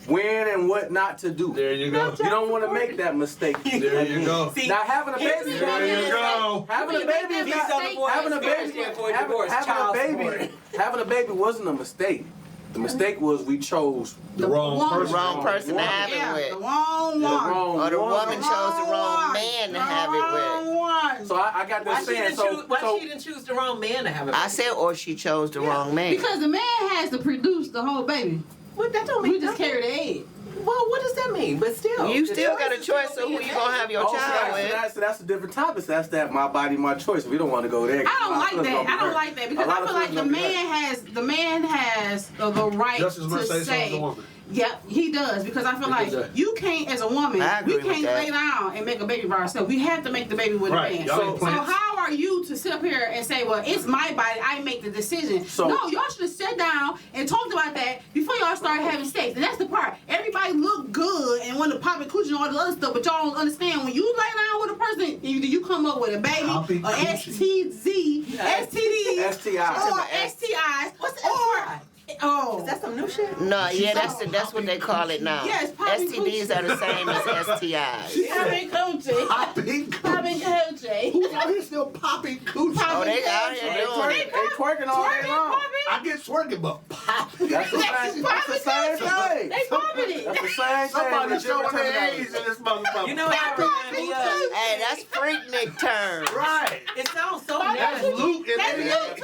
when and what not to do. There you go. You don't want to make that mistake. There you go. See, Now having a baby, There you go. having a baby is These not other boys having a baby. stand for divorce, child support. Having a baby wasn't a mistake. The mistake was we chose The wrong wrong- person. Wrong person to Woman. have Yeah, it the with. wrong the one. wrong Or the woman woman. chose the wrong man to have it with. Wrong one. So I got Why this she saying. didn't choose? Why she didn't choose the wrong man to have a baby? I said, or she chose the wrong man. Because the man has to produce the whole baby. Well, that don't mean We just nothing. carry the egg. Well, what does that mean? But still, You the still got a is choice still of who being you gonna have your Oh, child with. that's a different topic. So that's that my body, my choice. We don't want to go there. I don't like that. I don't like that because I feel like the man has the right Just as much to say so as the say. woman. Yep, he does because I feel He like does. you can't, as a woman, I agree we with can't that. lay down and make a baby by ourselves. We have to make the baby with Right. a man. Y'all ain't So playing. how are you to sit up here and say, well, it's my body, I make the decision? So- No, y'all should have sat down and talked about that before y'all started having sex. And that's the part. Everybody look good and want to pop and coochie and all the other stuff, but y'all don't understand when you lay down with a person, either you come up with a baby, Popping or coochie. STD, STDs, STI. or STIs, What's or oh. Is that some new shit? No, yeah, that's what they call it now. Yes, popping STDs are the same as STIs. Popping coochie. Popping Popping coochie. coochie. Who's out here still popping coochie? Oh, they out here doing They it. twerking all day long. I get twerking, but popping. That's the same. That's the same thing. They popping it. That's the same thing. Somebody with showing different their terminology. age in this motherfucker. You know what I remind me of? Hey, that's Freaknik term. Right. It sounds so That's That's nasty. Luke and That's Eddie. Luke, too.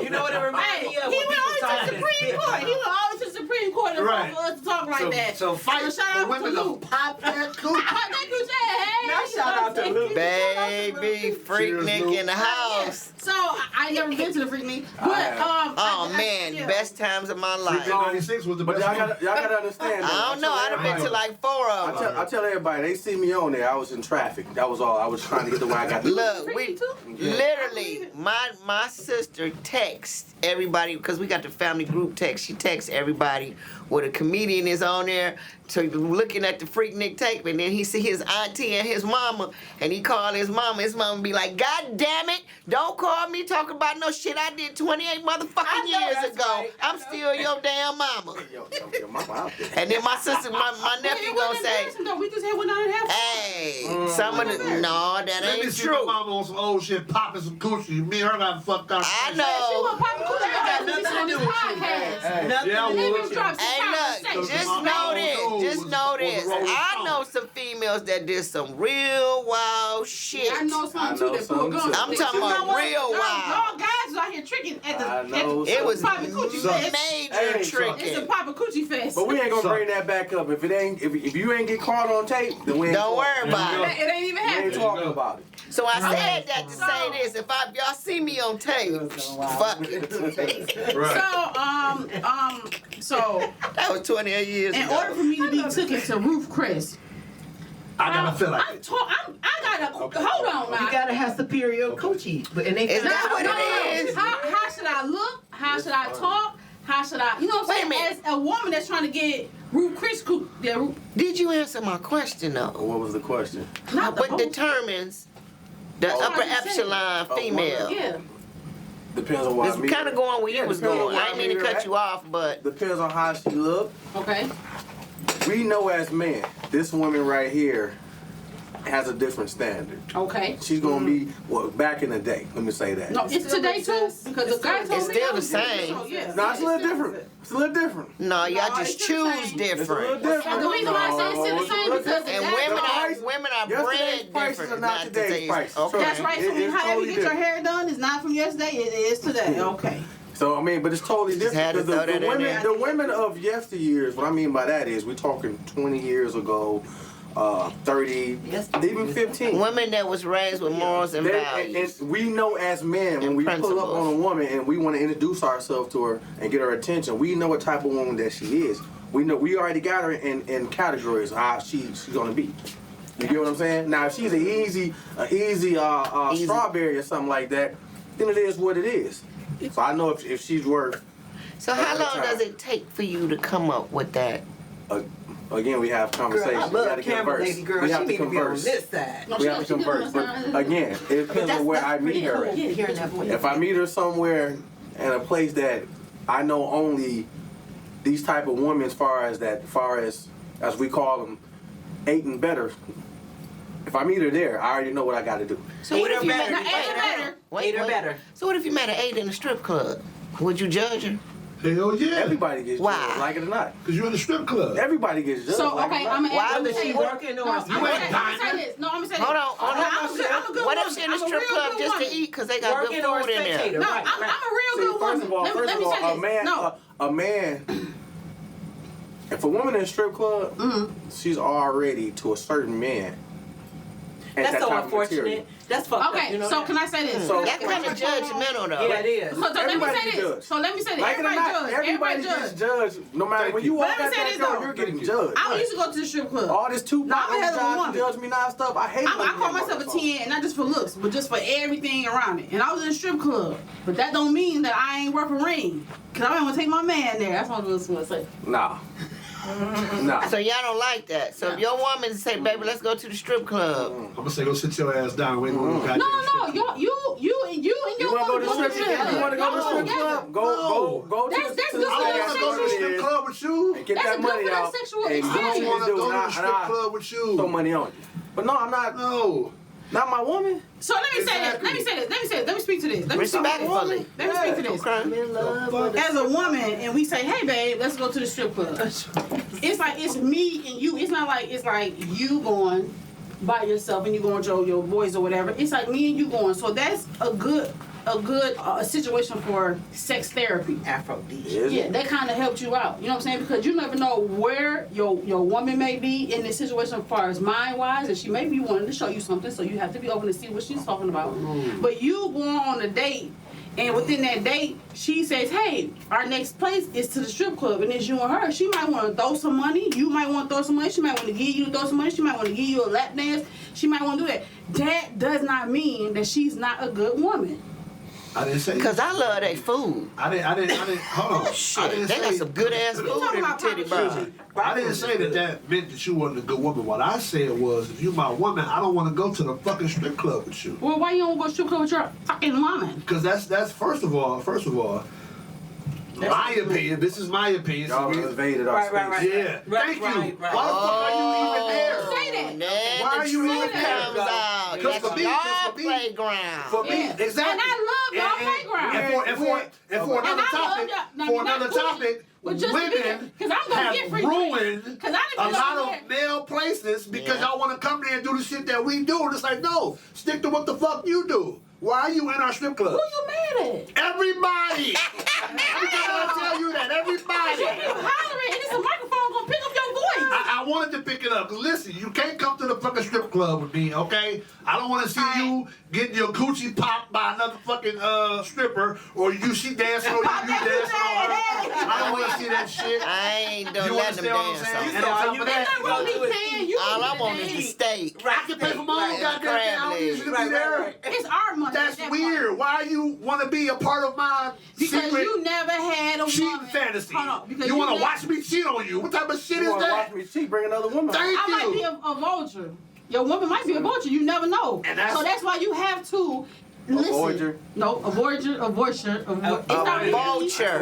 You know what it reminds Hey, me he of? went When all people to talk the in Supreme spit. Court. He went all to the Supreme Court and Right. for us to talk like that. So fight shout for out women to to Luke. pop that coochie. Pop that coochie. Hey. Now shout out to Luke. Baby, Freaknik in the house. So I never been to the Freaknik, but Oh man, best times of my life. 96 was the But best. y'all gotta understand. though. I don't know. I'd have been to like 4 of them. I tell everybody, they see me on there. I was in traffic. That was all. I was trying to get to where I got to. Look, we literally, my sister texts everybody because we got the family group text. She texts everybody where the comedian is on on there to looking at the Freaknik tape, and then he see his auntie and his mama, and he call his mama. His mama be like, God damn it, don't call me talking about no shit I did 28 motherfucking years that's ago. right. I'm still your damn mama. Yo, mama out there. And then my sister, my nephew gonna say, No, we just had one and a half. hey, some of the, no, that Let me ain't see my true. mama on some old shit, popping some coochie. Me and her got fucked up. I She know. was popping coochie. got nothing to do with you. Podcast. Nothing Yeah, to do well, with you. Hey, look, just know this. Just know this. I know some females that did some real wild shit. I know some I too know that pull some guns. too. I'm talking You know about what? real Y'all wild. guys was out here tricking at I the know It was popping coochie So- fest. major Hey, so- It's a tricking. popping coochie fest. But we ain't gonna So- bring that back up. If you ain't get caught on tape, then we ain't Don't worry talking. about it. It ain't even We ain't happening. talking about it. So I said that to say this. If y'all see me on tape, fuck it. Right. So That was 28 years in ago. order for me to be taken to Roof Chris, I gotta feel like I it. gotta hold on now. You gotta have superior coochie, but and they Is found that out- what it is? How should I look? How should I talk? How should I, you know what Wait a I'm saying? minute. As a woman that's trying to get Roof Chris cool, yeah, Roof, Did you answer my question though? What was the question? not the What whole- determines the Oh. upper epsilon female? Yeah. Depends on what I It's mean. kind of going where you was depends on going. what I didn't mean to mean, cut right? you off, but Depends on how she look. Okay. We know as men, this woman right here has a different standard. Okay. She's gonna be, well, back in the day, let me say that. No, it's today too because the guy told It's me still I the was same. so, yeah. No, it's a little different. It's a little different. no, y'all No, just it's the choose same. It's a little different. different. The reason why I say it's still the No, same it's because the And guy women told are me- Yesterday's bred prices different, are not today's prices. Okay. That's right. So It's however totally you get your different. hair done is not from yesterday. It is today. Okay. So I mean, but it's totally Just had different. to Because throw that in there. the women of yesteryears, what I mean by that is, we're talking 20 years ago, 30, Yes. even 15. Women that was raised with morals and values. And we know as men, when And we pull up principles. on a woman and we want to introduce ourselves to her and get her attention, we know what type of woman that she is. We know we already got her in categories of how she's gonna be. You get what I'm saying? Now, if she's an easy strawberry or something like that, then it is what it is. So I know if she's worth. So how long does it take for you to come up with that? Again, we have Girl, conversation. I we love got to camera converse. lady girl. We She have to need to be on converse. this side. No, We she have to does- she converse. does. But again, it depends on where I meet her at. Yeah, Hearing that voice. If I meet her somewhere in a place that I know only these type of women, as far as we call them, 8 and better. If I meet her there, I already know what I got to do. So Eight what or if you better. met Now, eight or better. Eight or better. So what if you met an 8 in a strip club? Would you judge her? Hell yeah. Everybody gets Why? judged, like it or not. Because you're in the strip club. Everybody gets judged. So like okay, it or I'm not. gonna ask Whether you she this. working or No, a I'm You gonna ain't say dining. this. No, I'm gonna say Hold this. on, hold on. I'm a good What woman. if she in the I'm a strip real club good just to woman. eat because they got Working good or food in there? spectator? No, Right, I'm a real See, good first woman. of all, Let me say this. No. a man, if a woman in a strip club, she's already to a certain man. at That's that so type of material. unfortunate. That's fucked up. Okay, You know so that? can I say this? So- That kind of judgmental though. Yeah, it is. So let me Everybody say gets this. judged. So let me say this. Like it or Everybody not, judge. everybody gets judged. No matter Thank when you. you But walk let me out say that this, door, though. you're getting Thank you. judged. I used to go to the strip club. All this Tupac No, I'm a hell of a judge, woman. judge me non-stop. I hate I call myself a 10, and not just for looks, but just for everything around it. And I was in a strip club, but that don't mean that I ain't worth a ring. Cause I don't want to take my man there. That's what I was gonna say. Nah. Nah. So y'all don't like that. So if your woman say, baby, let's go to the strip club. I'm gonna say, go sit your ass down. Wait on the goddamn No, strip club. you and You your want to go to the woman strip go club? You want to go to the strip together. club? Go That's to good the I for want to go to the strip club with you. and get That's that a money good for out that sexual and do I what don't you want need to to do. go to the And strip I club with you. throw money on you. But no, I'm not. No. Not my woman. So let me say this. Let me say this. Let me say this. Let me speak to this. Let me speak to this. Respectfully. Let me speak to this. Okay. As a woman, and we say, "Hey, babe, let's go to the strip club." It's like it's me and you. It's not like it's like you going by yourself and you going with your boys or whatever. It's like me and you going. So that's a good situation for sex therapy. Aphrodisiac. Yeah, that kind of helped you out. You know what I'm saying? Because you never know where your woman may be in this situation as far as mind-wise, and she may be wanting to show you something, so you have to be open to see what she's talking about. But you going on a date, and within that date, she says, hey, our next place is to the strip club, and it's you and her. She might want to throw some money. You might want to throw some money. She might want to give you to throw some money. She might want to give you a lap dance. She might want to do that. That does not mean that she's not a good woman. I didn't say. Cause I love that food. I didn't. Hold on. I Shit, didn't they got say. some good ass food in the titty bar. I didn't say that meant that you wasn't a good woman. What I said was, if you my woman, I don't want to go to the fucking strip club with you. Well, why you don't go strip club with your fucking woman? Because that's first of all, my opinion. This is my opinion. Y'all So invaded our Right, space. right, right. yeah. Thank you. Right. Why the fuck are you even there? Say that. Then Why the are you truth even there? comes out. Because That's for me- your because for me- playground. For me, Yeah. exactly. And I love y'all playground. And for And another I love topic, y'all- no, for you're another not cool. topic, But just to be there, women 'cause I'm gonna get have free ruined drink. 'Cause I a didn't lot go of male places because Yeah. y'all want to come there and do the shit that we do. And it's like, no, stick to what the fuck you do. Why are you in our strip club? Who you mad at? Everybody! I'm trying to tell you that. Everybody! You hollering and it's a microphone gonna pick up your voice. I wanted to pick it up. 'Cause listen, you can't come to the fucking strip club with me, okay? I don't want to see you getting your coochie popped by another fucking stripper, or she dancing or you dancing on her. I don't want to see that shit. I ain't done You letting them understand what I'm dance saying? on. And on top of that, They not really paying you. All I want to is the dance. steak. I can pay for my own Right, goddamn thing. I don't need you to be right, there. right. It's our money. That's that weird. part. Why you want to be a part of my Because secret you never had a cheat woman. fantasy? Hold on. Because You want to never- watch me cheat on you? What type of shit You is want to that? watch me cheat? Bring another woman. Thank I might be you. a vulture. Your woman might be a vulture. You never know. And that's- So that's why you have to listen. voyager? No, a voyager. It's not a vulture.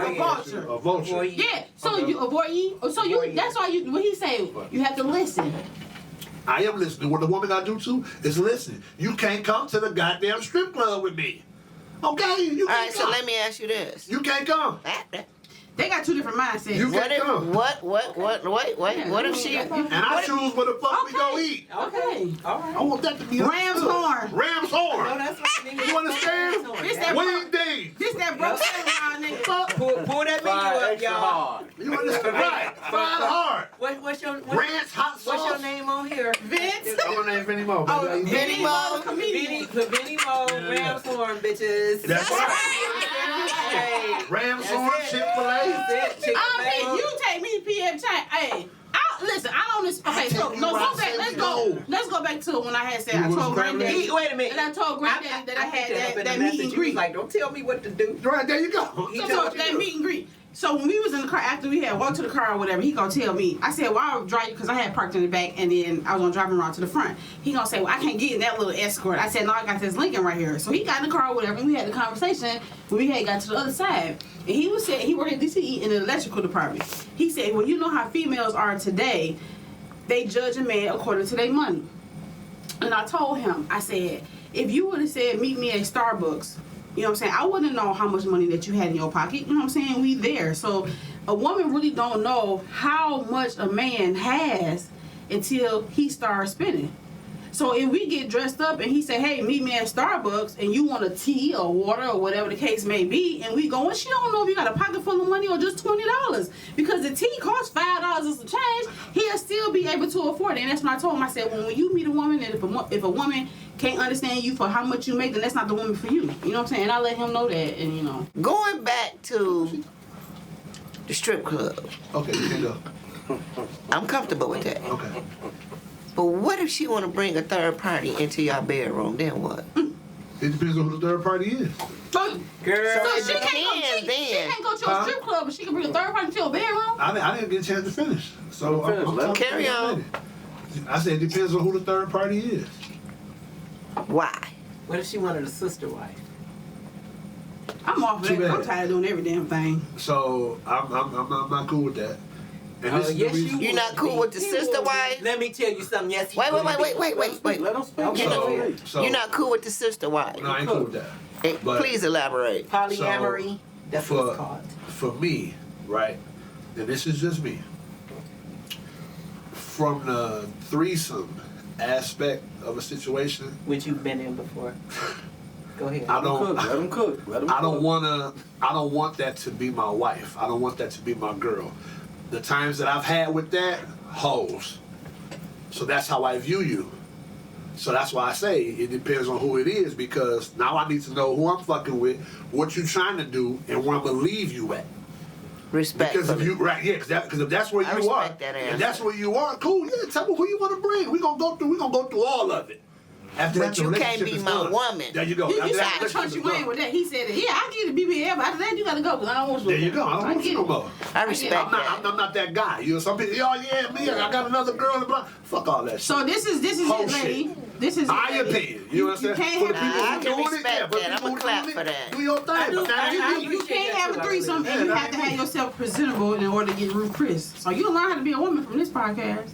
A vulture. A vulture. Yeah. So Okay. you avoid. So you. That's why you. What he say? You have to listen. I am listening. What the woman got to do too is listen. You can't come to the goddamn strip club with me. Okay? You All can't right, so come. let me ask you this. You can't come. They got two different mindsets. You What can't if, come. what if she, And I choose where the fuck we go eat. Okay. All right. I want that to be Ram's understood. horn. Ram's No, horn. that's what I need. You understand? This that Wing ding. This that broke down nigga. Fuck. Pull that menu Fried up, extra y'all. hard. You understand? Right. Fried hard. What's your Ranch hot sauce. what's your name on here? Vince. I'm gonna name Vinny Mo. Oh, baby. Vinny Mo, the Vinny, comedian. Vinny Mo, Ram's horn, bitches. That's right. Hey, Ram's that's horn, it. Chick-fil-A. That's it. Chick-fil-A. You take me to PM time. Hey, listen. I don't. Okay, so take you no. where I Go back. said Let's we go. go. Let's go back to when I had said You I was told scrambling? Granddaddy. Wait a minute. And I told Granddaddy that I had put up in that the meet message. and He greet. was like, don't tell me what to do. Right, there you go. He So told you that to. meet and greet. So when we was in the car after we had walked to the car or whatever, he gonna tell me. I said, "Well, I'll drive you," because I had parked in the back, and then I was gonna drive him around to the front. He gonna say, "Well, I can't get in that little Escort." I said, "No, I got this Lincoln right here." So he got in the car or whatever, and we had the conversation when we had got to the other side. And he was saying he worked at DCE in the electrical department. He said, "Well, you know how females are today. They judge a man according to their money." And I told him, I said, if you would have said, meet me at Starbucks, you know what I'm saying, I wouldn't know how much money that you had in your pocket. You know what I'm saying? We there. So a woman really don't know how much a man has until he starts spending. So if we get dressed up and he say, hey, meet me at Starbucks, and you want a tea or water or whatever the case may be, and we go, and she don't know if you got a pocket full of money or just $20. Because the tea costs $5 and some change, he'll still be able to afford it. And that's what I told him. I said, well, when you meet a woman, and if a woman can't understand you for how much you make, then that's not the woman for you. You know what I'm saying? And I let him know that, and you know. going back to the strip club, Okay, you can go. I'm comfortable with that. Okay. But what if she want to bring a third party into your bedroom? Then what? It depends on who the third party is. So, Girl. so it she can't depends she then. can't go to a Huh? strip club, but she can bring a third party to a bedroom? I didn't get a chance to finish. So Let him finish. talking Carry to you on. later. I said it depends on who the third party is. Why? What if she wanted a sister wife? I'm off of Too that. I'm bad. tired of doing every damn thing. So I'm not cool with that. And Oh, this is yes, the reason. you You not cool with the He sister would. wife? Let me tell you something. Yes, he Wait. would be. Let him speak. Okay. So You're not cool with the sister wife? No, I ain't cool with that. Eh, but- Please elaborate. Polyamory. That's what it's called. For me, right, and this is just me, from the threesome aspect of a situation, Which you've been in before. Go ahead. I don't. Let him cook. Let him I don't cook. I don't want that to be my wife. I don't want that to be my girl. The times that I've had with that, hoes. So that's how I view you. So that's why I say it depends on who it is, because now I need to know who I'm fucking with, what you trying to do, and where I'm gonna leave you at. Respect. Because if you right, yeah, because if that's where I you are, respect that answer. and that's where you are, cool. Yeah, tell me who you want to bring. We're gonna go through all of it. After But that, the you can't relationship be is my done. woman. There you go. You After said that, the relationship country is went done. with that. He said that. Yeah, I give you the BBL, but after that you gotta go because I don't want you. There you go. I don't want you no more. I respect I'm that. not that guy. You know, some people, oh yeah, me, I got another girl. And blah. Fuck all that shit. So this is Whole it, lady. shit. This is My it, lady. opinion. You know what I'm saying? can't For the have- people I who can doing it, respect yeah. For the that. people I'ma who clap doing for it, that. do your thing. But I that ain't do me. You can't have a threesome and you have to have yourself presentable in order to get Ruth Chris. So you learn how to be a woman from this podcast.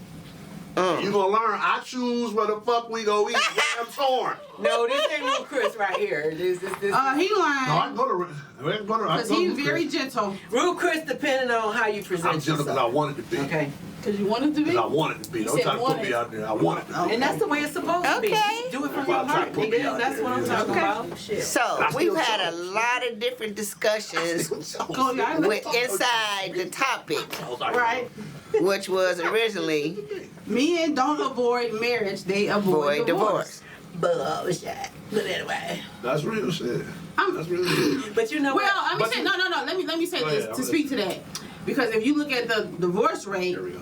You gonna learn. I choose where the fuck we go eat. Damn torn. No, this ain't Lil Chris right here. This. He No, I learned can go to. because he's very gentle. Real Chris, depending on how you present I'm gentle because I yourself. wanted to be. Okay. Because you wanted to be. Because I wanted to be. You Don't said try to put me wanted. out there. I wanted to be. And that's the way it's supposed to be. Okay. Do it from That's your why I try heart, to put me nigga. out That's there. what I'm talking Okay. about. Shit. So I we've still had a chose. lot of different discussions Go, y'all. with inside the topic, Right. which was originally Men don't avoid marriage; they avoid void divorce. Bullshit. But anyway. That's real shit. That's real shit. But you know Well, what? let me But say you- no. Let me say Go this ahead, to I'm speak to that, because if you look at the divorce rate, There we go.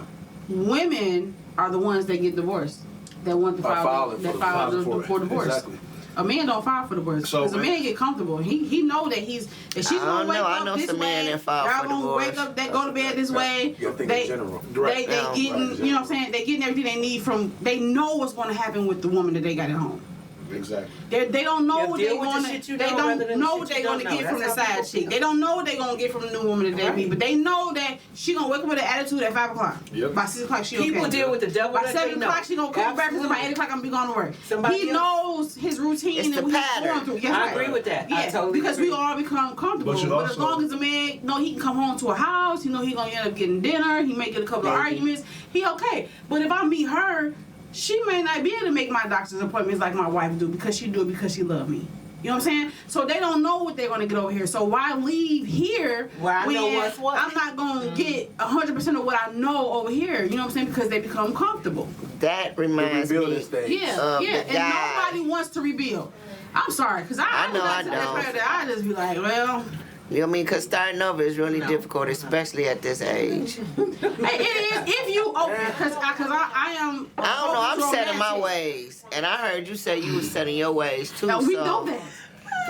women are the ones that get divorced, that want to Are file filing that for- file filing for it. for divorce. Exactly. A man don't file for divorce So, because a man- man get comfortable. He know that if she's I gonna don't wake know. I up know this some men way, that file y'all for gonna divorce. wake up, they go to bed this way. You think They in general. Right. they Yeah. getting, you know what I'm saying? They getting everything they need from. They know what's gonna happen with the woman that they got at home. Exactly. They don't know Yeah, what deal they're with the gonna. shit you They know rather don't than know the what shit they're you gonna don't know. get from the That's how side people chick. feel. They don't know what they're gonna get from the new woman that they meet, but they know that she gonna wake up with an attitude at 5 o'clock. Yep. By 6 o'clock she okay. People deal with the devil By that 7 they know. o'clock she gonna cook breakfast. And by Absolutely. 8 o'clock I'm gonna be going to work. Somebody He else- knows his routine It's and the what he's pattern. going through. Yes, I right. agree with that. Yeah, I totally because agree. we all become comfortable. But you But as also- long as a man know he can come home to a house, he know he gonna end up getting dinner. He may get a couple of Maybe. arguments. He okay. But if I meet her, she may not be able to make my doctor's appointments like my wife do because she do it because she love me. You know what I'm saying? So they don't know what they're gonna get over here. So why leave here Well, I know when what's what. I'm not gonna get 100% of what I know over here? You know what I'm saying? Because they become comfortable. That The reminds rebuilding me. stage. Yeah, Of yeah. the And guy. nobody wants to rebuild. I'm sorry, because I know I got to that don't. point that I just be like, well, You know what I mean? Because starting over is really difficult, especially at this age. it is if you open, because I am. I don't know. I'm setting my romantic. ways, and I heard you say you was setting your ways too. No, we so, know that.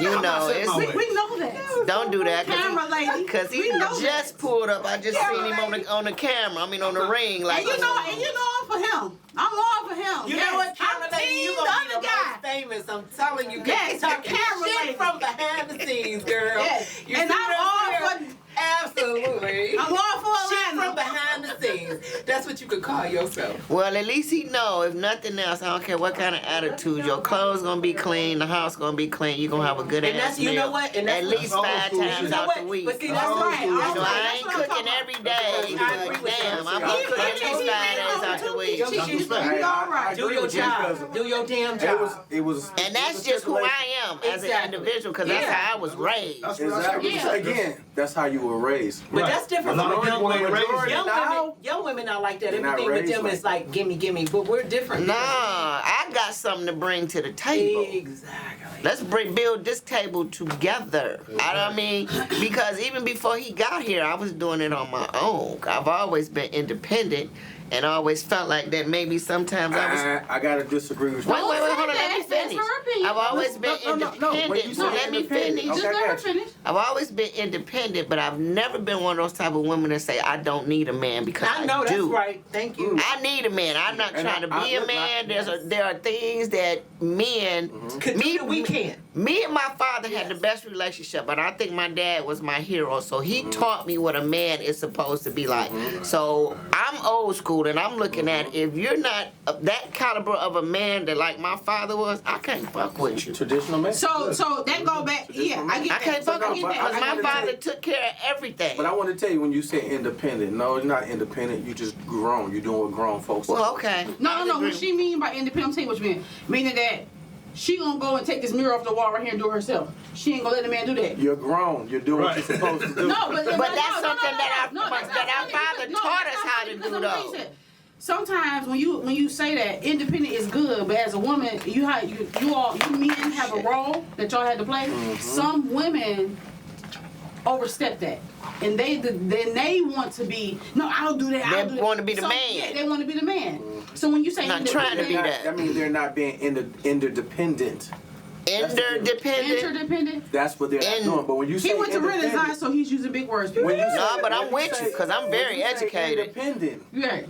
You I'm not know, setting my it's, We know that. don't do that. Camera lady. Because he We know just pulled up. I just Camera seen him on the camera. I mean, on the ring. Like, And you know I'm for him. I'm all for him. You Yes, know what, camera I'm lady, you team gonna the be the other guy. most famous. I'm telling you. 'cause Yes, you talking the camera shit lady. from behind the scenes, girl. Yes, You and see I'm what all saying? Absolutely. I'm all for Shit from Atlanta. behind the scenes. That's what you could call yourself. well, at least he know. If nothing else, I don't care what kind of attitude. Your clothes gonna be clean. The house gonna be clean. You gonna have a good And ass that's, you meal. know what? And that's At what- least That's 5 old school times shit. out the But week. see, That's that's old right. school You shit. know, I ain't cooking every day, I agree but with damn, that. I'm gonna cook at least 5 days out the week. That's respect. You all right. Do your job. Do your damn job. It was. And that's just who I am as an Exactly. individual, because that's Yeah. how I was raised. That's what I Exactly. Yeah. Again, that's how you were raised. But Right. that's different A lot from of young people ain't women. raised Young women are like that. They're not Everything with raised them like is like gimme, gimme. But we're different. Nah, I got something to bring to the table. Exactly. Let's build this table together. I know what I mean? Because even before he got here, I was doing it on my own. I've always been independent and always felt like that maybe sometimes I was... I gotta disagree with you. Wait, hold on, let me That's finish. her opinion. I've always been No, when you independent, so say let me independent, finish. Just Okay, let her got you. finish. I've always been independent, but I've never been one of those type of women that say I don't need a man because I know that's do. right. Thank you. I need a man. I'm not And trying to be I- a man. There are things that men, Could do that we can't. me and my father had the best relationship, but I think my dad was my hero. So he taught me what a man is supposed to be like. So I'm old school, and I'm looking at if you're not that caliber of a man that like my father was, I can't fuck with you. Traditional man. So that go back. Yeah, I get I that. can't fuck I with you get because that. my wanna father take- took care of everything. But I want to tell you, when you say independent, no, you're not independent. You just grown. You're doing what grown folks. Well, do. okay. No. What agree. she mean by independent? I'm telling you what you mean. Meaning that she gonna go and take this mirror off the wall right here and do it herself. She ain't gonna let the man do that. You're grown. You're doing what you're Right. supposed to do. No, but But that's no, something no, that no, our- that's that our not father funny. No, taught that's us not how funny, to because do, I'm gonna tell you though. something. Sometimes when you say that independent is good, but as a woman, you men have a role that y'all had to play. Some women overstep that, and then they want to be no, I'll do that. I'll do They that. want to be the So, man. Yeah, they want to be the man. So when you say Not trying to be independent, that. That means they're not being interdependent. Interdependent. interdependent. That's what they're not And- doing. But when you say He went to independent- Renaissance, so he's using big words. when you say- No, but I'm when you with say- you, 'cause I'm when very you say educated. Independent. Yeah.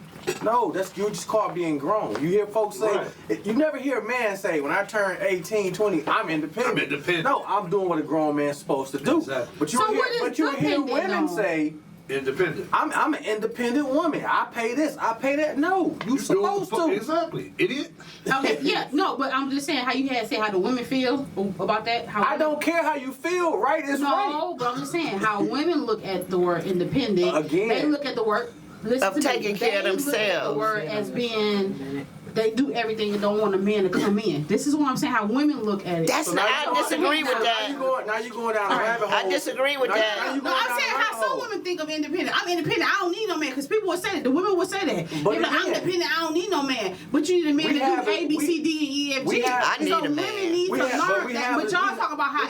No, that's you just call being grown. You hear folks say, Right. you never hear a man say, when I turn 18, 20, I'm independent. I'm independent. No, I'm doing what a grown man's supposed to do. Exactly. But you So hear, what is but you hear dependent, women though? say, Independent. I'm an independent woman. I pay this, I pay that. No, you supposed to. Exactly. Idiot. Okay, yeah, no, but I'm just saying how you had said how the women feel about that. How I don't care how you feel, right? It's right. No, but I'm just saying how women look at the word independent. Again. They look at the word listen Of to me, taking care of they look at the themselves. word as being they do everything and don't want a man to come in. This is what I'm saying. How women look at it. That's So not, now I you going- disagree with now that. Now you going down a rabbit hole. I disagree with Now that. you No, going I'm down saying a how rabbit some hole. women think of independent. I'm independent. I don't need no man because people will say that. The women will say that. But They're like, I'm again, independent. I don't need no man. But you need a man we to have do a- A, B, C, D, and E, F, we G. have- I need so a women man. need We to have- but learn we that. have But a- y'all talk about how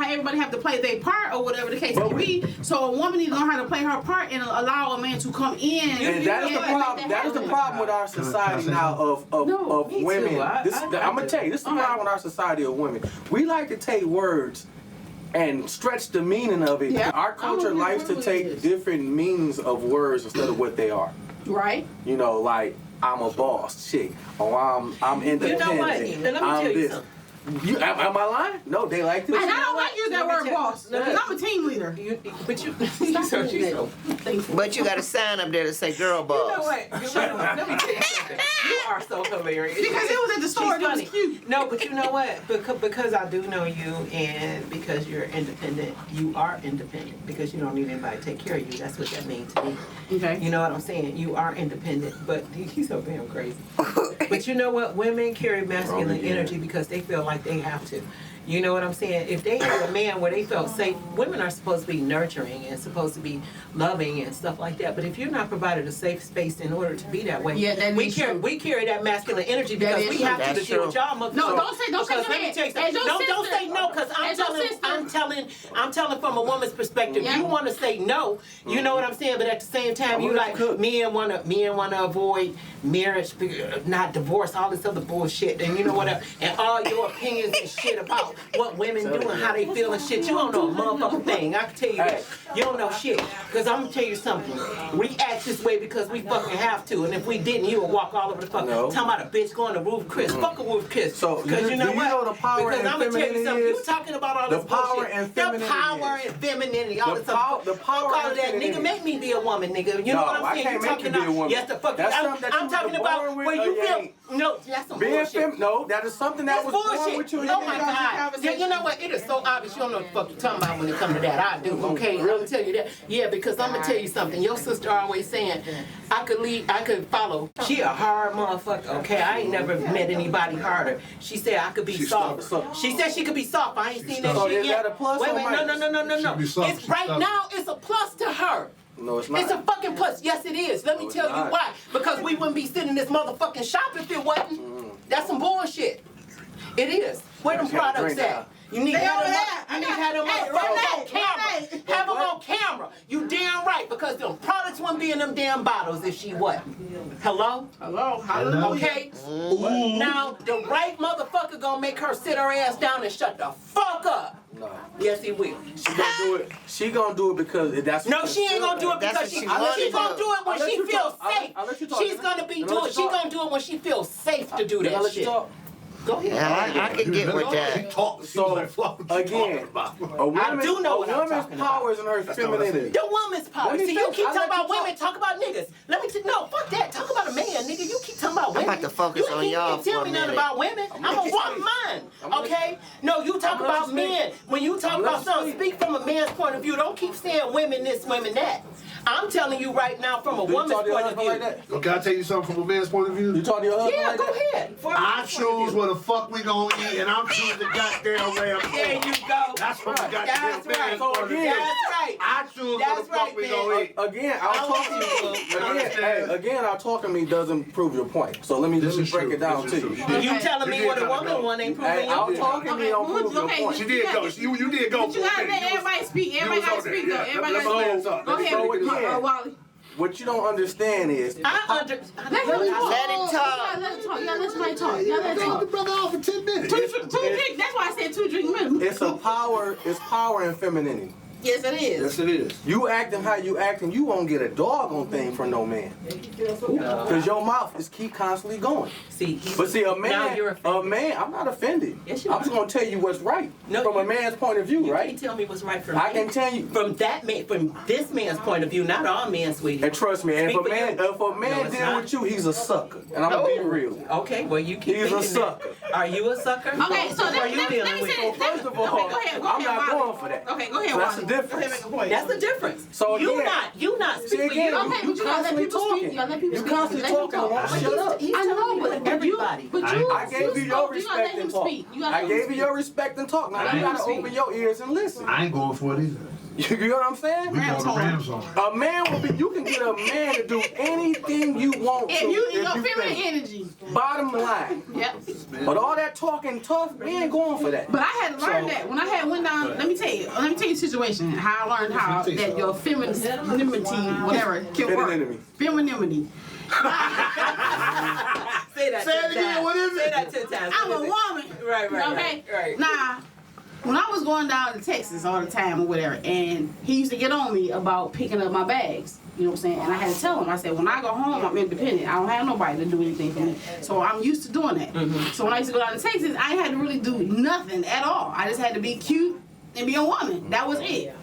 everybody have to play their part or whatever the case But may we- be. So a woman needs to learn how to play her part and allow a man to come in. And that is the make problem. That is the happen. problem with our society now of No, me too. women. I I'm gonna tell you, this is the problem with our society of women. We like to take words and stretch the meaning of it. Yeah. Our culture I don't likes to agree take with this. different meanings of words instead of what they are. Right? You know, like I'm a boss chick, or I'm You independent. know what? Let me I'm tell you this. something. Am I lying? No, they like to. And I know don't what? like use that Let me word tell- boss no, because I'm a team leader. But you, Stop so doing she's that. so. Thank you. But you got a sign up there that say girl You know boss. what? Let me tell you something. You are so hilarious. Because it was at the store and She's it was funny. cute. No, but you know what? Because I do know you, and because you're independent, you are independent. Because you don't need anybody to take care of you. That's what that means to me. Okay. You know what I'm saying? You are independent, but he's so damn crazy. But you know what? Women carry masculine energy because they feel like they have to. You know what I'm saying? If they had a man where they felt safe, women are supposed to be nurturing and supposed to be loving and stuff like that. But if you're not provided a safe space in order to be that way, Yeah, that we is carry true. we carry that masculine energy That because is we true. have to That's deal true. with y'all motherfuckers. No, don't say Because your let me head. tell you As something. your Don't sister. say no because As your sister. I'm telling from a woman's perspective. Yeah. You want to say no, you know what I'm saying, but at the same time you like men want to avoid marriage, not divorce, all this other bullshit, and you know what? And all your opinions and shit about what women do and how they feel and shit. You don't know a motherfucking thing. I can tell you that. You don't know shit. Because I'm gonna tell you something. We act this way because we fucking have to, and if we didn't, you would walk all over the fuck. No. Talking about a bitch going to Ruth Chris. Fuck a Ruth Chris. So, because you know do you what? know the power because and I'm gonna tell you femininity something. You is? talking about all The this power bullshit. and femininity The power is. and femininity. All The this pow- other. the power Don't call and it that, nigga. femininity. Make me be a woman, nigga. You know No, what I'm I saying? can't You make talking you be a about woman. yes, the fuck. That's something that I'm you talking were about born with where or you you feel. ain't. No, that's some Being bullshit. no, that is something that That's was born bullshit. with you. Oh my God. Yeah, you know what? It is so obvious. You don't know what the fuck you're talking about when it comes to that. I do. Okay, I'm gonna tell you that. Yeah, because I'm gonna tell you something. Your sister always saying, I could lead, I could follow. She a hard motherfucker. Okay, I ain't never met anybody harder. She said I could be soft. stubborn. She said she could be soft. I ain't seen that stubborn. shit So is yet. that a plus Wait, or wait, minus? no. She be soft, It's she right stubborn. now. It's a plus to her. No, it's not. It's a fucking plus. Yes, it is. Let me it's tell you not. why. Because we wouldn't be sitting in this motherfucking shop if it wasn't. That's some bullshit. It is. Where them Just gotta products drink at? You need to have them up. You need to have them Hey, motherfuckers on Renee, camera. Renee. Have them on camera. You damn right. Because them products wouldn't be in them damn bottles if she wasn't. Hello? Hello. Hallelujah. Okay? Now, the right motherfucker gonna make her sit her ass down and shut the fuck up. No. Yes, he will. She gonna do it. She gonna do it because that's. No, she ain't gonna do it That's because what she she wanna she's gonna do. do it when I'll let she you feels talk. safe. I'll let you talk, She's nigga. gonna be I'll let doing. you She's talk. gonna do it when she feels safe to do I'll that let you shit. talk. Go ahead. Yeah, I can get with He that. talked. So, again, a woman's, do know what I'm a woman's talking about. power is in her That's not what I femininity. The woman's power. Let me See, you finish. keep I'll talking let you about women, talk about niggas. Let me no, fuck that. Talk about a man, nigga. You keep talking about I'm women. about to focus you on can't y'all tell for a me nothing minute. about women. I'm a woman, okay? No, you talk gonna let about you speak. men. When you talk I'm gonna about let you something, speak from a man's point of view. Don't keep saying women this, women that. I'm telling you right now from a Do you woman's talk to your point of husband view. like that? Okay, can I tell you something from a man's point of view? You talk to your husband Yeah, like go that? ahead. From a I man's point of choose view. what the fuck we gonna eat, and I'm choosing the goddamn way I'm There going. you go. That's from the goddamn That's right. man's point of view. That's right. right. I choose That's what the fuck right, we man. gonna eat. Again, our talking. Again, our talking me doesn't prove your point. So let me This is break true. it down This to is you. true. You telling me You what a did woman gotta go. want ain't proving Hey, our your talking me don't prove your point. She did go. You did go But for you a gotta minute. let everybody speak. Everybody was gotta on there, speak though. yeah. Everybody Let gotta my man speak. talk. Go Let me ahead, go again. Wally. What you don't understand is I under. Let him talk. Let him talk. Let him talk. Yeah, let somebody talk. Yeah, let him Take the talk. brother off for 10 minutes. Two drink. That's why I said 2 drink minimum. it's power and femininity. Yes, it is. Yes, it is. You acting how you acting, you won't get a doggone thing from no man. Cause your mouth is keep constantly going. See, But see, now you're offended. I'm not offended. Yes, you I'm are. just gonna tell you what's right No, from a you- man's point of view, you right? can't tell me what's right for me. I can tell you. From that man, from this man's point of view, not our man, sweetie. And trust me, and Speak if a for man, you. if a man No, it's deal not. with you, he's a sucker. And I'm gonna be real. Okay, well you keep He's a thinking sucker. that. Are you a sucker? Okay, so Who are you let dealing me with? say So first of all, okay, go ahead, I'm not Wally. going for that. Okay, go ahead, So that's Wally. the difference. Go ahead, make a point. That's the difference. So you again- not See, speak for again, you. Okay, but you gotta let constantly people speak. talking. You gotta let people You speak. constantly Let them talking and talk. won't But shut up. he's I know, telling me but everybody. But you, I gave you your you gotta let respect him and talk. speak. You gotta I let him gave you speak. your respect and talk. Now Let you him gotta speak. open your ears and listen. I ain't going for it either. You know what I'm saying? We go to Rams on. A man will be. You can get a man to do anything you want to. If you in your if you feminine think. energy. Bottom line. Yep. But all that talking tough, we ain't going for that. But I had to learn that when I had went down. Let me tell you the situation. How I learned how that your femininity, whatever, can work. Femininity. Femininity. Say that Say it 10 again, times. what is it? Say that 10 times. I'm a woman. Right, Okay. right. Now, when I was going down to Texas all the time or whatever, and he used to get on me about picking up my bags. You know what I'm saying? And I had to tell him, I said, when I go home, I'm independent. I don't have nobody to do anything for me. So I'm used to doing that. So when I used to go down to Texas, I had to really do nothing at all. I just had to be cute and be a woman. That was it.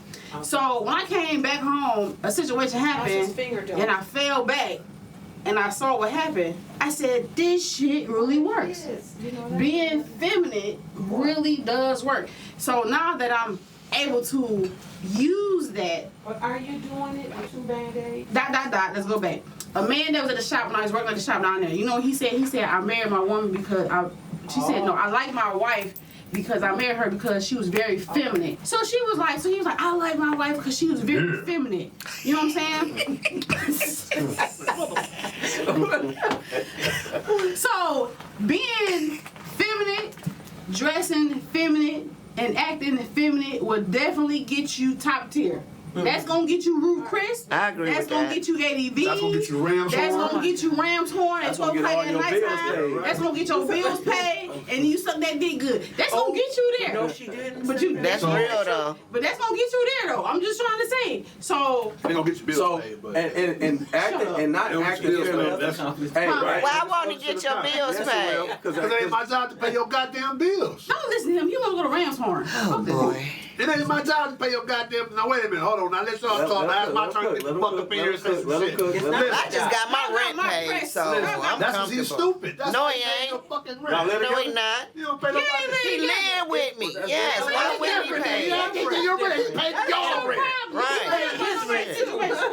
So when I came back home, a situation happened, and I fell back, and I saw what happened. I said, this shit really works. Being feminine really does work. So now that I'm able to use that, But are you doing it with 2 Band-Aids? let's go back. A man that was at the shop when I was working at the shop down there, you know what he said? He said, I married my woman because she said, no, I like my wife because I married her because she was very feminine. So he was like, I like my wife because she was very feminine. You know what I'm saying? So being feminine, dressing feminine, and acting feminine will definitely get you top tier. That's gonna get you Ruth Chris. I agree That's with gonna that. get you ADV. That's gonna get you Rams That's Horn. gonna get you Rams Horn at That's 12 gonna get all at your bills nighttime. paid. That's gonna get your bills paid, and you suck that dick good. That's gonna get you there. No, she didn't. But you, That's real though. But that's gonna get you there though. I'm just trying to say. So They gonna get your bills So paid, but and acting and not They don't acting bills paid. feminine. That's Hey, right. Why won't he get your bills paid? because it ain't my job to pay your goddamn bills. don't listen to him. You wanna go to Rams Horn. Oh boy. It ain't my job to pay your goddamn. Now wait a minute, hold on. Now let y'all talk. Now it's my turn to get the fuck up in here and say some shit. I just got my I got rent my paid, rent. so I'm That's because he's comfortable. stupid. That's No, why he paying ain't. your fucking Now let rent. it No, go. he not. You don't pay nobody. He live with me. Yes, why wouldn't he pay? Your rent. He paid your rent. Right.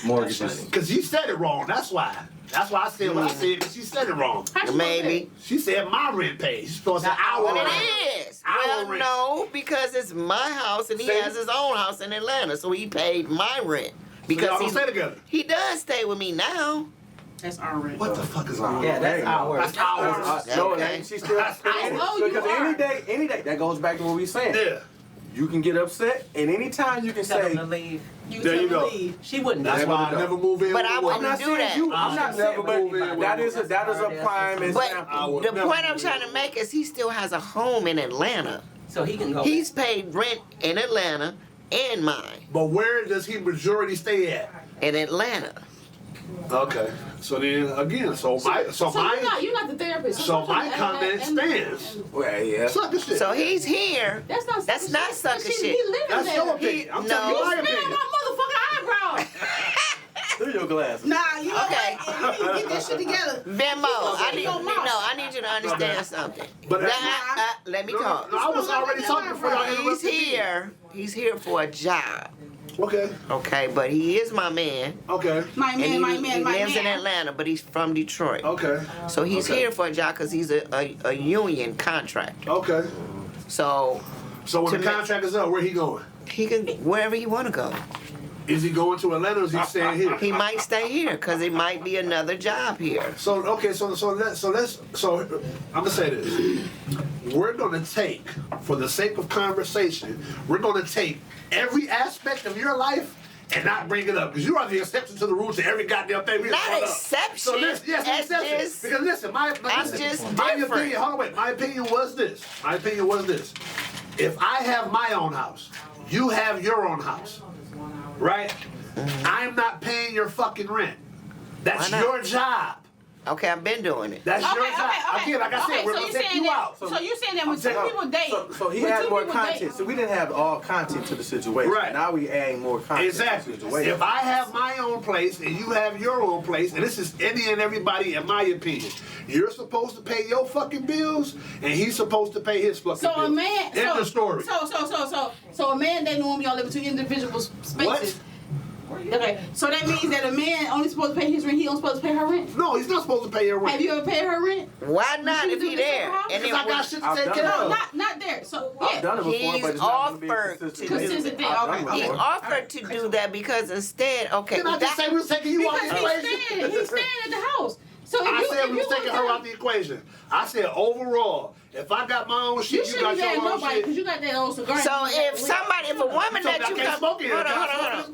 Mortgages. Because you said it wrong. That's why. That's why I said what I said. Because she said it wrong. Maybe. She said my rent paid. She's supposed to say our Well, rent. it is. Our Well, rent. no, because it's my house and he See? has his own house in Atlanta, so he paid my rent. Y'all Because don't stay together. he does stay with me now. That's our rent. What the fuck is wrong? Yeah, that's ours. That's ours. No, Okay. she's still Oh, you because are. any day that goes back to what we saying. Yeah. You can get upset, and anytime you can Tell them say, to leave. You There tell you him to go. leave. She wouldn't. That's Never why I know. never move in. But I with wouldn't one. I'm not do saying that. you. I'm not saying, never move in but with that one. is a prime But example. the point I'm trying to make is he still has a home in Atlanta. So he can go. He's paid rent in Atlanta and mine But where does he majority stay at? in Atlanta. Okay. So then again, so So you're not the therapist. so my comment stands. Well, yeah. Suck the shit. So he's here. That's not. That's not sucker shit. He living That's there. your opinion. I'm No. telling you my You smell opinion. my motherfucking eyebrows. Through your glasses. Nah, you Okay. okay? You need to get that shit together. Venmo, I need, your mouth. no, I need you to understand something. But that's Let me No, talk. no, I was already talking before y'all He's interrupted me. here. He's here for a job. Okay. Okay, but he is my man. Okay. My And man, he, my he man, my lives in man. Atlanta, but he's from Detroit. Okay. So he's Okay. here for a job because he's a union contractor. Okay. So So when To the me- contract is up, where he going? He can wherever he want to go. Is he going to Atlanta or is he staying here? He might stay here because it might be another job here. So okay, so I'm gonna say this. We're gonna take, for the sake of conversation, we're gonna take every aspect of your life and not bring it up because you are the exception to the rule to every goddamn thing. We Not brought up. exception. So this, yes, That's exception. just- Because listen, my just my different. opinion. Hold on, wait. My opinion was this. If I have my own house, you have your own house, right? I'm not paying your fucking rent. That's Why not? your job. Okay, I've been doing it. That's your job. Okay. Again, like I said, we're so gonna you take saying you that? out. So you saying that when two saying- people date? So he when had two more people content. date- So we didn't have all content to the situation. Right. Now we adding more content Exactly. to the situation. If I have my own place and you have your own place, and this is any and everybody in my opinion, you're supposed to pay your fucking bills, and he's supposed to pay his fucking So bills. a man. End So, of story. So a man dating a woman, y'all live in two individual spaces. Okay, so that means that a man only supposed to pay his rent. He only supposed to pay her rent. No, he's not supposed to pay your rent. Have you ever paid her rent? Why not You if he do this there? at home? And Because I then got when, shit to I've take done care it. No, of. not there. So I've yeah. done it before, He's but it's not gonna be offered consistent. to- Consistent thing, I've done okay. it he before. offered to do that because instead, okay, Didn't I just that- say we was taking you out Because the equation? he's staying at the house. So if I you, said if we you was taking her out the equation. I said overall, if I got my own you shit, you shouldn't got be your at own nobody shit. because you got that old cigar. so if a woman So I that you can't come, smoke here. hold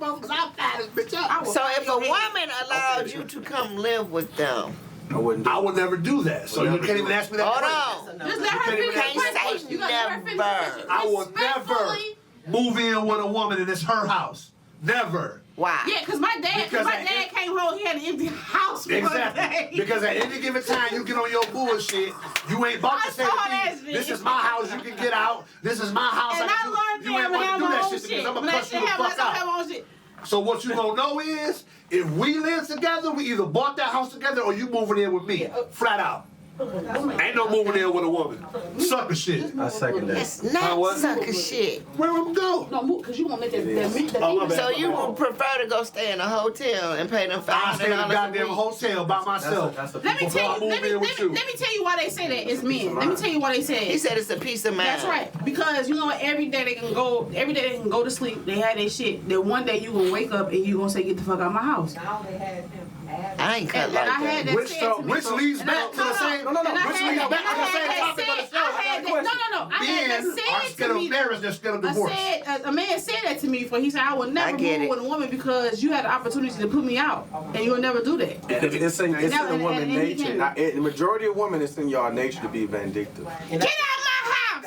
on. I'm fat as bitch up. So if a woman allowed you to come live with them, I wouldn't do I it. would never do that. So you can't even ask me that hold question. on. Just let her can't even finish ask the that say question. You gotta let her finish the never. question. I will never Respectfully. move in with a woman and it's her house. Never. Why? Yeah, because my dad came home, he had an empty house one Exactly. day. Because at any given time you get on your bullshit, you ain't about to say I saw to that me, shit. this is my house, you can get out. This is my house. And I learned you that ain't I'm about to have do my that own shit to me. shit. 'Cause I'm When gonna I cuss you say the have fuck my out. own shit. So what you gonna know is, if we live together, we either bought that house together or you moving in with me. Flat out. Ain't no moving in with a woman. Sucker shit. I second that. It's not what? sucker shit. Where I'm go? No, move, because you won't let that Oh, my bad. So you would prefer to go stay in a hotel and pay them I stay in a $500 a goddamn week? hotel by myself. That's a Let me Before I tell you. move Let me, in with let, you. me, let me tell you why they say that. It's men. Let me tell you why they say He it. said it's a peace of mind. That's right. Because you know what? Every day they can go. Every day they can go to sleep. They had their shit. Then one day you gonna wake up and you gonna say, "Get the fuck out of my house." I ain't cut And like I had that. that Which said to me. which leads And I- back to the same. and I Which had leads that- back and to the I same had topic that of the said- show. I had that- No. I had Men that are said scared to of me. marriage, they're scared of divorce. A man said that to me before. He said, "I would never I get move it. with a woman because you had the opportunity to put me out, and you'll never do that." Because it's in And a woman's he nature. came. The majority of women, it's in y'all nature to be vindictive. Get out of my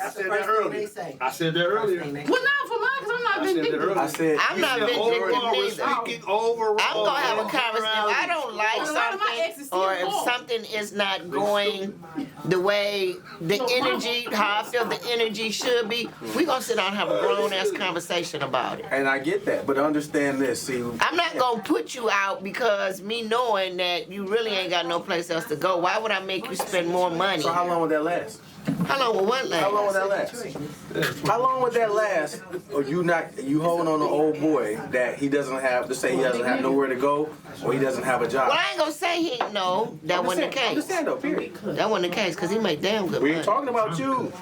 I house! said the that first thing earlier. they say. I said that earlier. Well, not for mine, because I'm not I said that vindictive. earlier. I said, I'm not You said vindictive overall, we're neither. speaking overall. I'm gonna have a conversation. If I don't like A lot of my exes something, or still if call. something is not going the way the energy, how I feel the energy should be, we gonna sit down and have a grown ass conversation about it. and I get that, but understand this. See, I'm not gonna put you out because me knowing that you really ain't got no place else to go. Why would I make you spend more money? so how long would that last? How long will what last? How long would that last? How long would that last? Or you holding on an old boy that he doesn't have, to say he doesn't have nowhere to go, or he doesn't have a job? Well, I ain't gonna say he no. That wasn't the case. Understand though, period. That wasn't the case because he made damn good We money. ain't talking about you.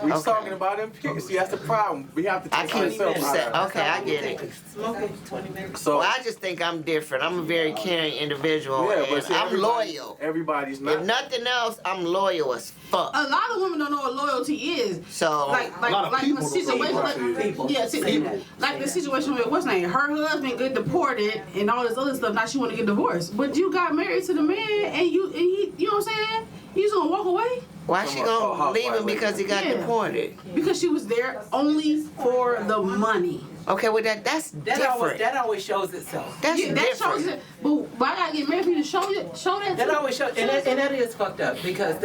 We Okay. talking about him. See, that's the problem. We have to I take can't ourselves out say. of it. Okay, I get it. Smoking 20 minutes. So, Well, I just think I'm different. I'm a very caring individual, yeah, and but see, I'm loyal. Everybody's If not. nothing else, I'm loyal as fuck. A lot of women don't know what loyalty is. So Like A lot of the people don't know situation, what like, loyalty is. People. yeah, see, Say that. like the situation with what's name, her husband get deported and all this other stuff. Now she want to get divorced, but you got married to the man, and he, you know what I'm saying? You just gonna walk away why she gonna leave him because he got Yeah. deported? because she was there only for the money. Okay, well that's different. That always shows itself. That's Yeah, that shows different. it. But I gotta get married for you to show that. That too. always shows, and that is fucked up because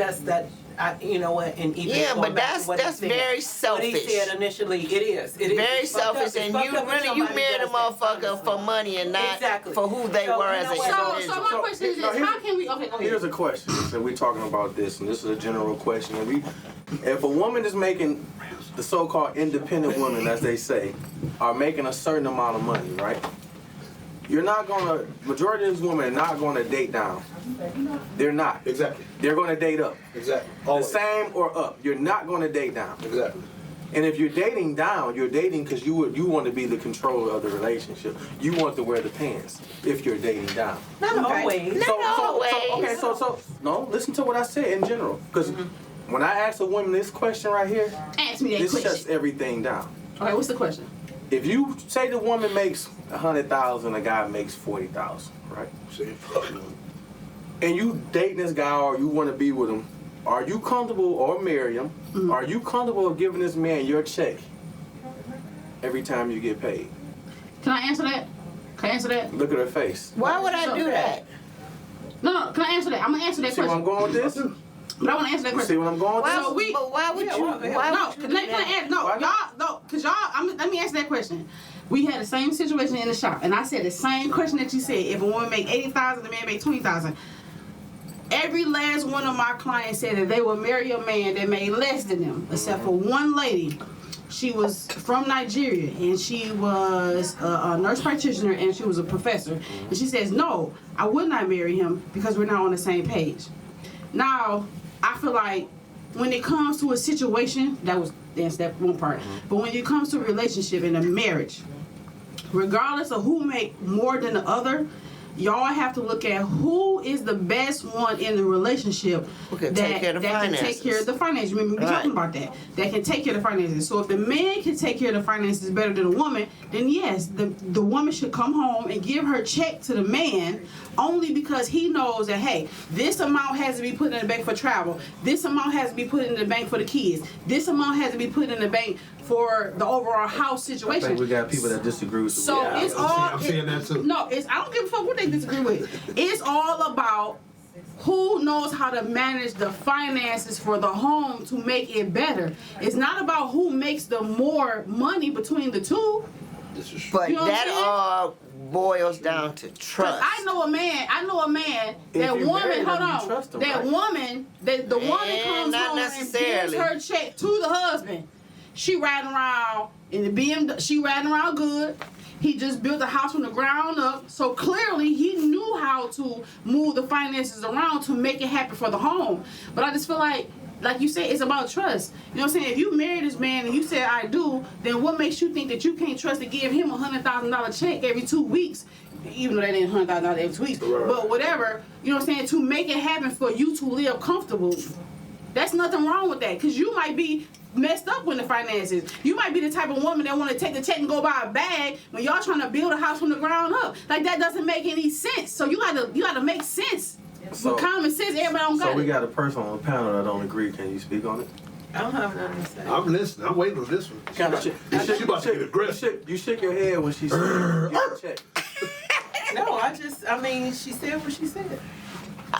you know what? And even Yeah, going but back to what he that's said, very What he selfish. said initially, it is. It is. Very It's fucked up. selfish, It's and fucked you up when really you somebody married a does that, motherfucker honestly. for money and not Exactly. for who they So, were you as know an what? So individual. my question is no, this: How can we? Okay, go Here's ahead. a question. So we're talking about this, and this is a general question. If a woman is making, the so-called independent women, as they say, are making a certain amount of money, right? Majority of these women are not gonna date down. They're not. Exactly. They're gonna date up. Exactly. The same or up. You're not gonna date down. Exactly. And if you're dating down, you're dating because you want to be the controller of the relationship. You want to wear the pants if you're dating down. Not always. So no, listen to what I said in general. Because when I ask a woman this question right here, Ask me that this question. shuts everything down. Okay, what's the question? If you say the woman makes 100,000, a guy makes 40,000, right? See, fuck no. And you dating this guy or you want to be with him, are you comfortable, or marry him, are you comfortable with giving this man your check every time you get paid? Can I answer that? Can I answer that? Look at her face. Why would I do that? No, can I answer that? I'm gonna answer that See where I'm question. going with this? But I want to answer that You see question. what I'm going with Why, this? So we- but why would Yeah, you? well, Why No, would you can do I that? answer? No, Why not? y'all, no, cause y'all. Let me answer that question. We had the same situation in the shop, and I said the same question that you said. If a woman make 80,000, the man make 20,000. Every last one of my clients said that they would marry a man that made less than them, except for one lady. She was from Nigeria, and she was a nurse practitioner, and she was a professor. And she says, no, I would not marry him because we're not on the same page. Now, I feel like when it comes to a situation, that's that one part. But when it comes to a relationship and a marriage, regardless of who make more than the other, y'all have to look at who is the best one in the relationship Who can that, take care of the that can take care of the finances. Remember, we Right. talking about that. That can take care of the finances. So if the man can take care of the finances better than the woman, then yes, the woman should come home and give her check to the man only because he knows that, hey, this amount has to be put in the bank for travel. This amount has to be put in the bank for the kids. This amount has to be put in the bank for the overall house I situation. think we got people that disagree with So the it's all. I'm seeing that too. No, I don't give a fuck what they disagree with. It's all about who knows how to manage the finances for the home to make it better. It's not about who makes the more money between the two. This is But You know what I'm that saying? all boils down to 'Cause trust. I know a man. If That you marry woman. him, Hold you on. trust him, That right? woman. That the woman comes not home and necessarily. gives her check to the husband. She riding around in the BMW. She riding around good. He just built a house from the ground up. So clearly he knew how to move the finances around to make it happen for the home. But I just feel like you said, it's about trust. You know what I'm saying? If you marry this man and you said I do, then what makes you think that you can't trust to give him $100,000 check every 2 weeks? Even though that ain't $100,000 every 2 weeks. Right. But whatever, you know what I'm saying? To make it happen for you to live comfortable. That's nothing wrong with that. Because you might be messed up with the finances. You might be the type of woman that want to take the check and go buy a bag when y'all trying to build a house from the ground up. Like, that doesn't make any sense. So you gotta make sense. So- With common sense, everybody don't So got we it. got a person on the panel that don't agree. Can you speak on it? I don't have nothing to say. I'm listening. I'm waiting on this one. Kind of shit. She about to get aggressive. You shook your head when she said, "Give a check." No, I mean, she said what she said.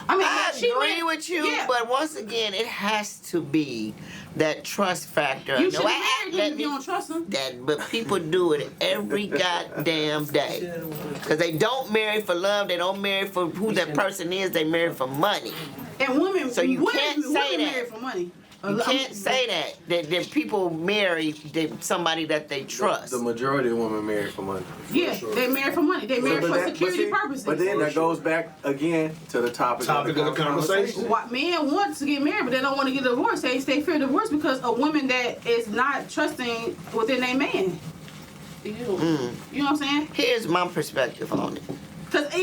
I mean, I she agree went- with you, yeah. but once again, it has to be that trust factor. You No, should I- have married him if you don't trust him. But people do it every goddamn day. Because they don't marry for love, they don't marry for who that person is, they marry for money. And women, So you can't say women that. marry for money. You can't say that people marry somebody that they trust. The majority of women marry for money. Yeah, they marry for money. They marry But for that- security but see- purposes. But then that goes back again to the topic Topic of the conversation. What men want to get married, but they don't want to get divorced. They fear divorce because a woman that is not trusting within a man. You know what I'm saying? Here's my perspective on it. Because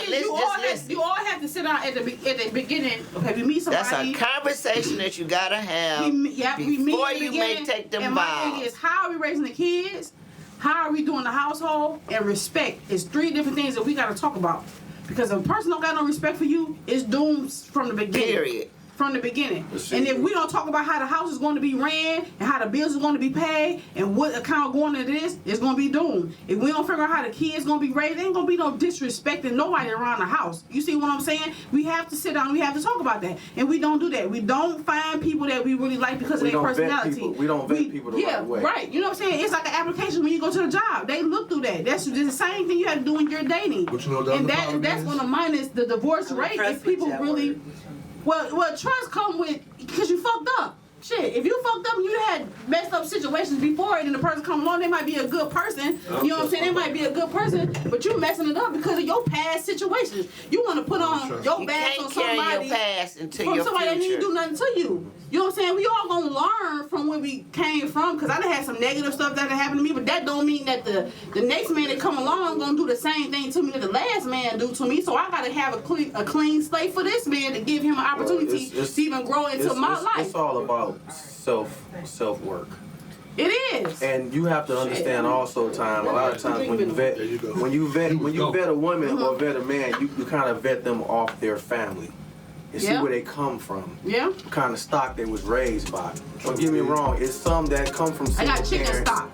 Listen. you all have to sit down at the beginning. Okay, we meet That's somebody. a conversation that you gotta have we meet before in the you may beginning, take them and my thing vows. is, how are we raising the kids? How are we doing the household? And respect is 3 different things that we got to talk about. Because if a person don't got no respect for you, it's doomed from the beginning. Period. From the beginning. Let's see. And if we don't talk about how the house is going to be ran and how the bills are going to be paid and what account going into this, it's going to be doomed. If we don't figure out how the kids going to be raised, there ain't going to be no disrespecting nobody around the house. You see what I'm saying? We have to sit down and we have to talk about that. And we don't do that. We don't find people that we really like because We of their don't vet personality. people. We don't vet people the yeah, right way. Right. You know what I'm saying? It's like an application when you go to the job. They look through that. That's the same thing you have to do when you're dating. But you know the and other problem that's is? going to minus the divorce I'm rate impressed if people with that really... word. Well, trust come with because you fucked up. Shit, if you fucked up and you had messed up situations before and then the person come along, they might be a good person. You know what I'm saying? They might be a good person, but you messing it up because of your past situations. You want to put on your You badge on can't carry somebody, your past into from your somebody that didn't future. do nothing to you. You know what I'm saying? We all gonna learn from where we came from, because I done had some negative stuff that done happened to me, but that don't mean that the next man that come along gonna do the same thing to me that the last man do to me. So I gotta have a clean slate for this man to give him an opportunity to even grow into my life. It's all about self work. It is. And you have to understand also, time. A lot of times when you vet, There you go. when you vet a woman or Mm-hmm. vet a man, you kind of vet them off their family and see Yeah. where they come from, Yeah. what kind of stock they was raised by. Don't get me wrong, it's some that come from I got single chicken parents. stock.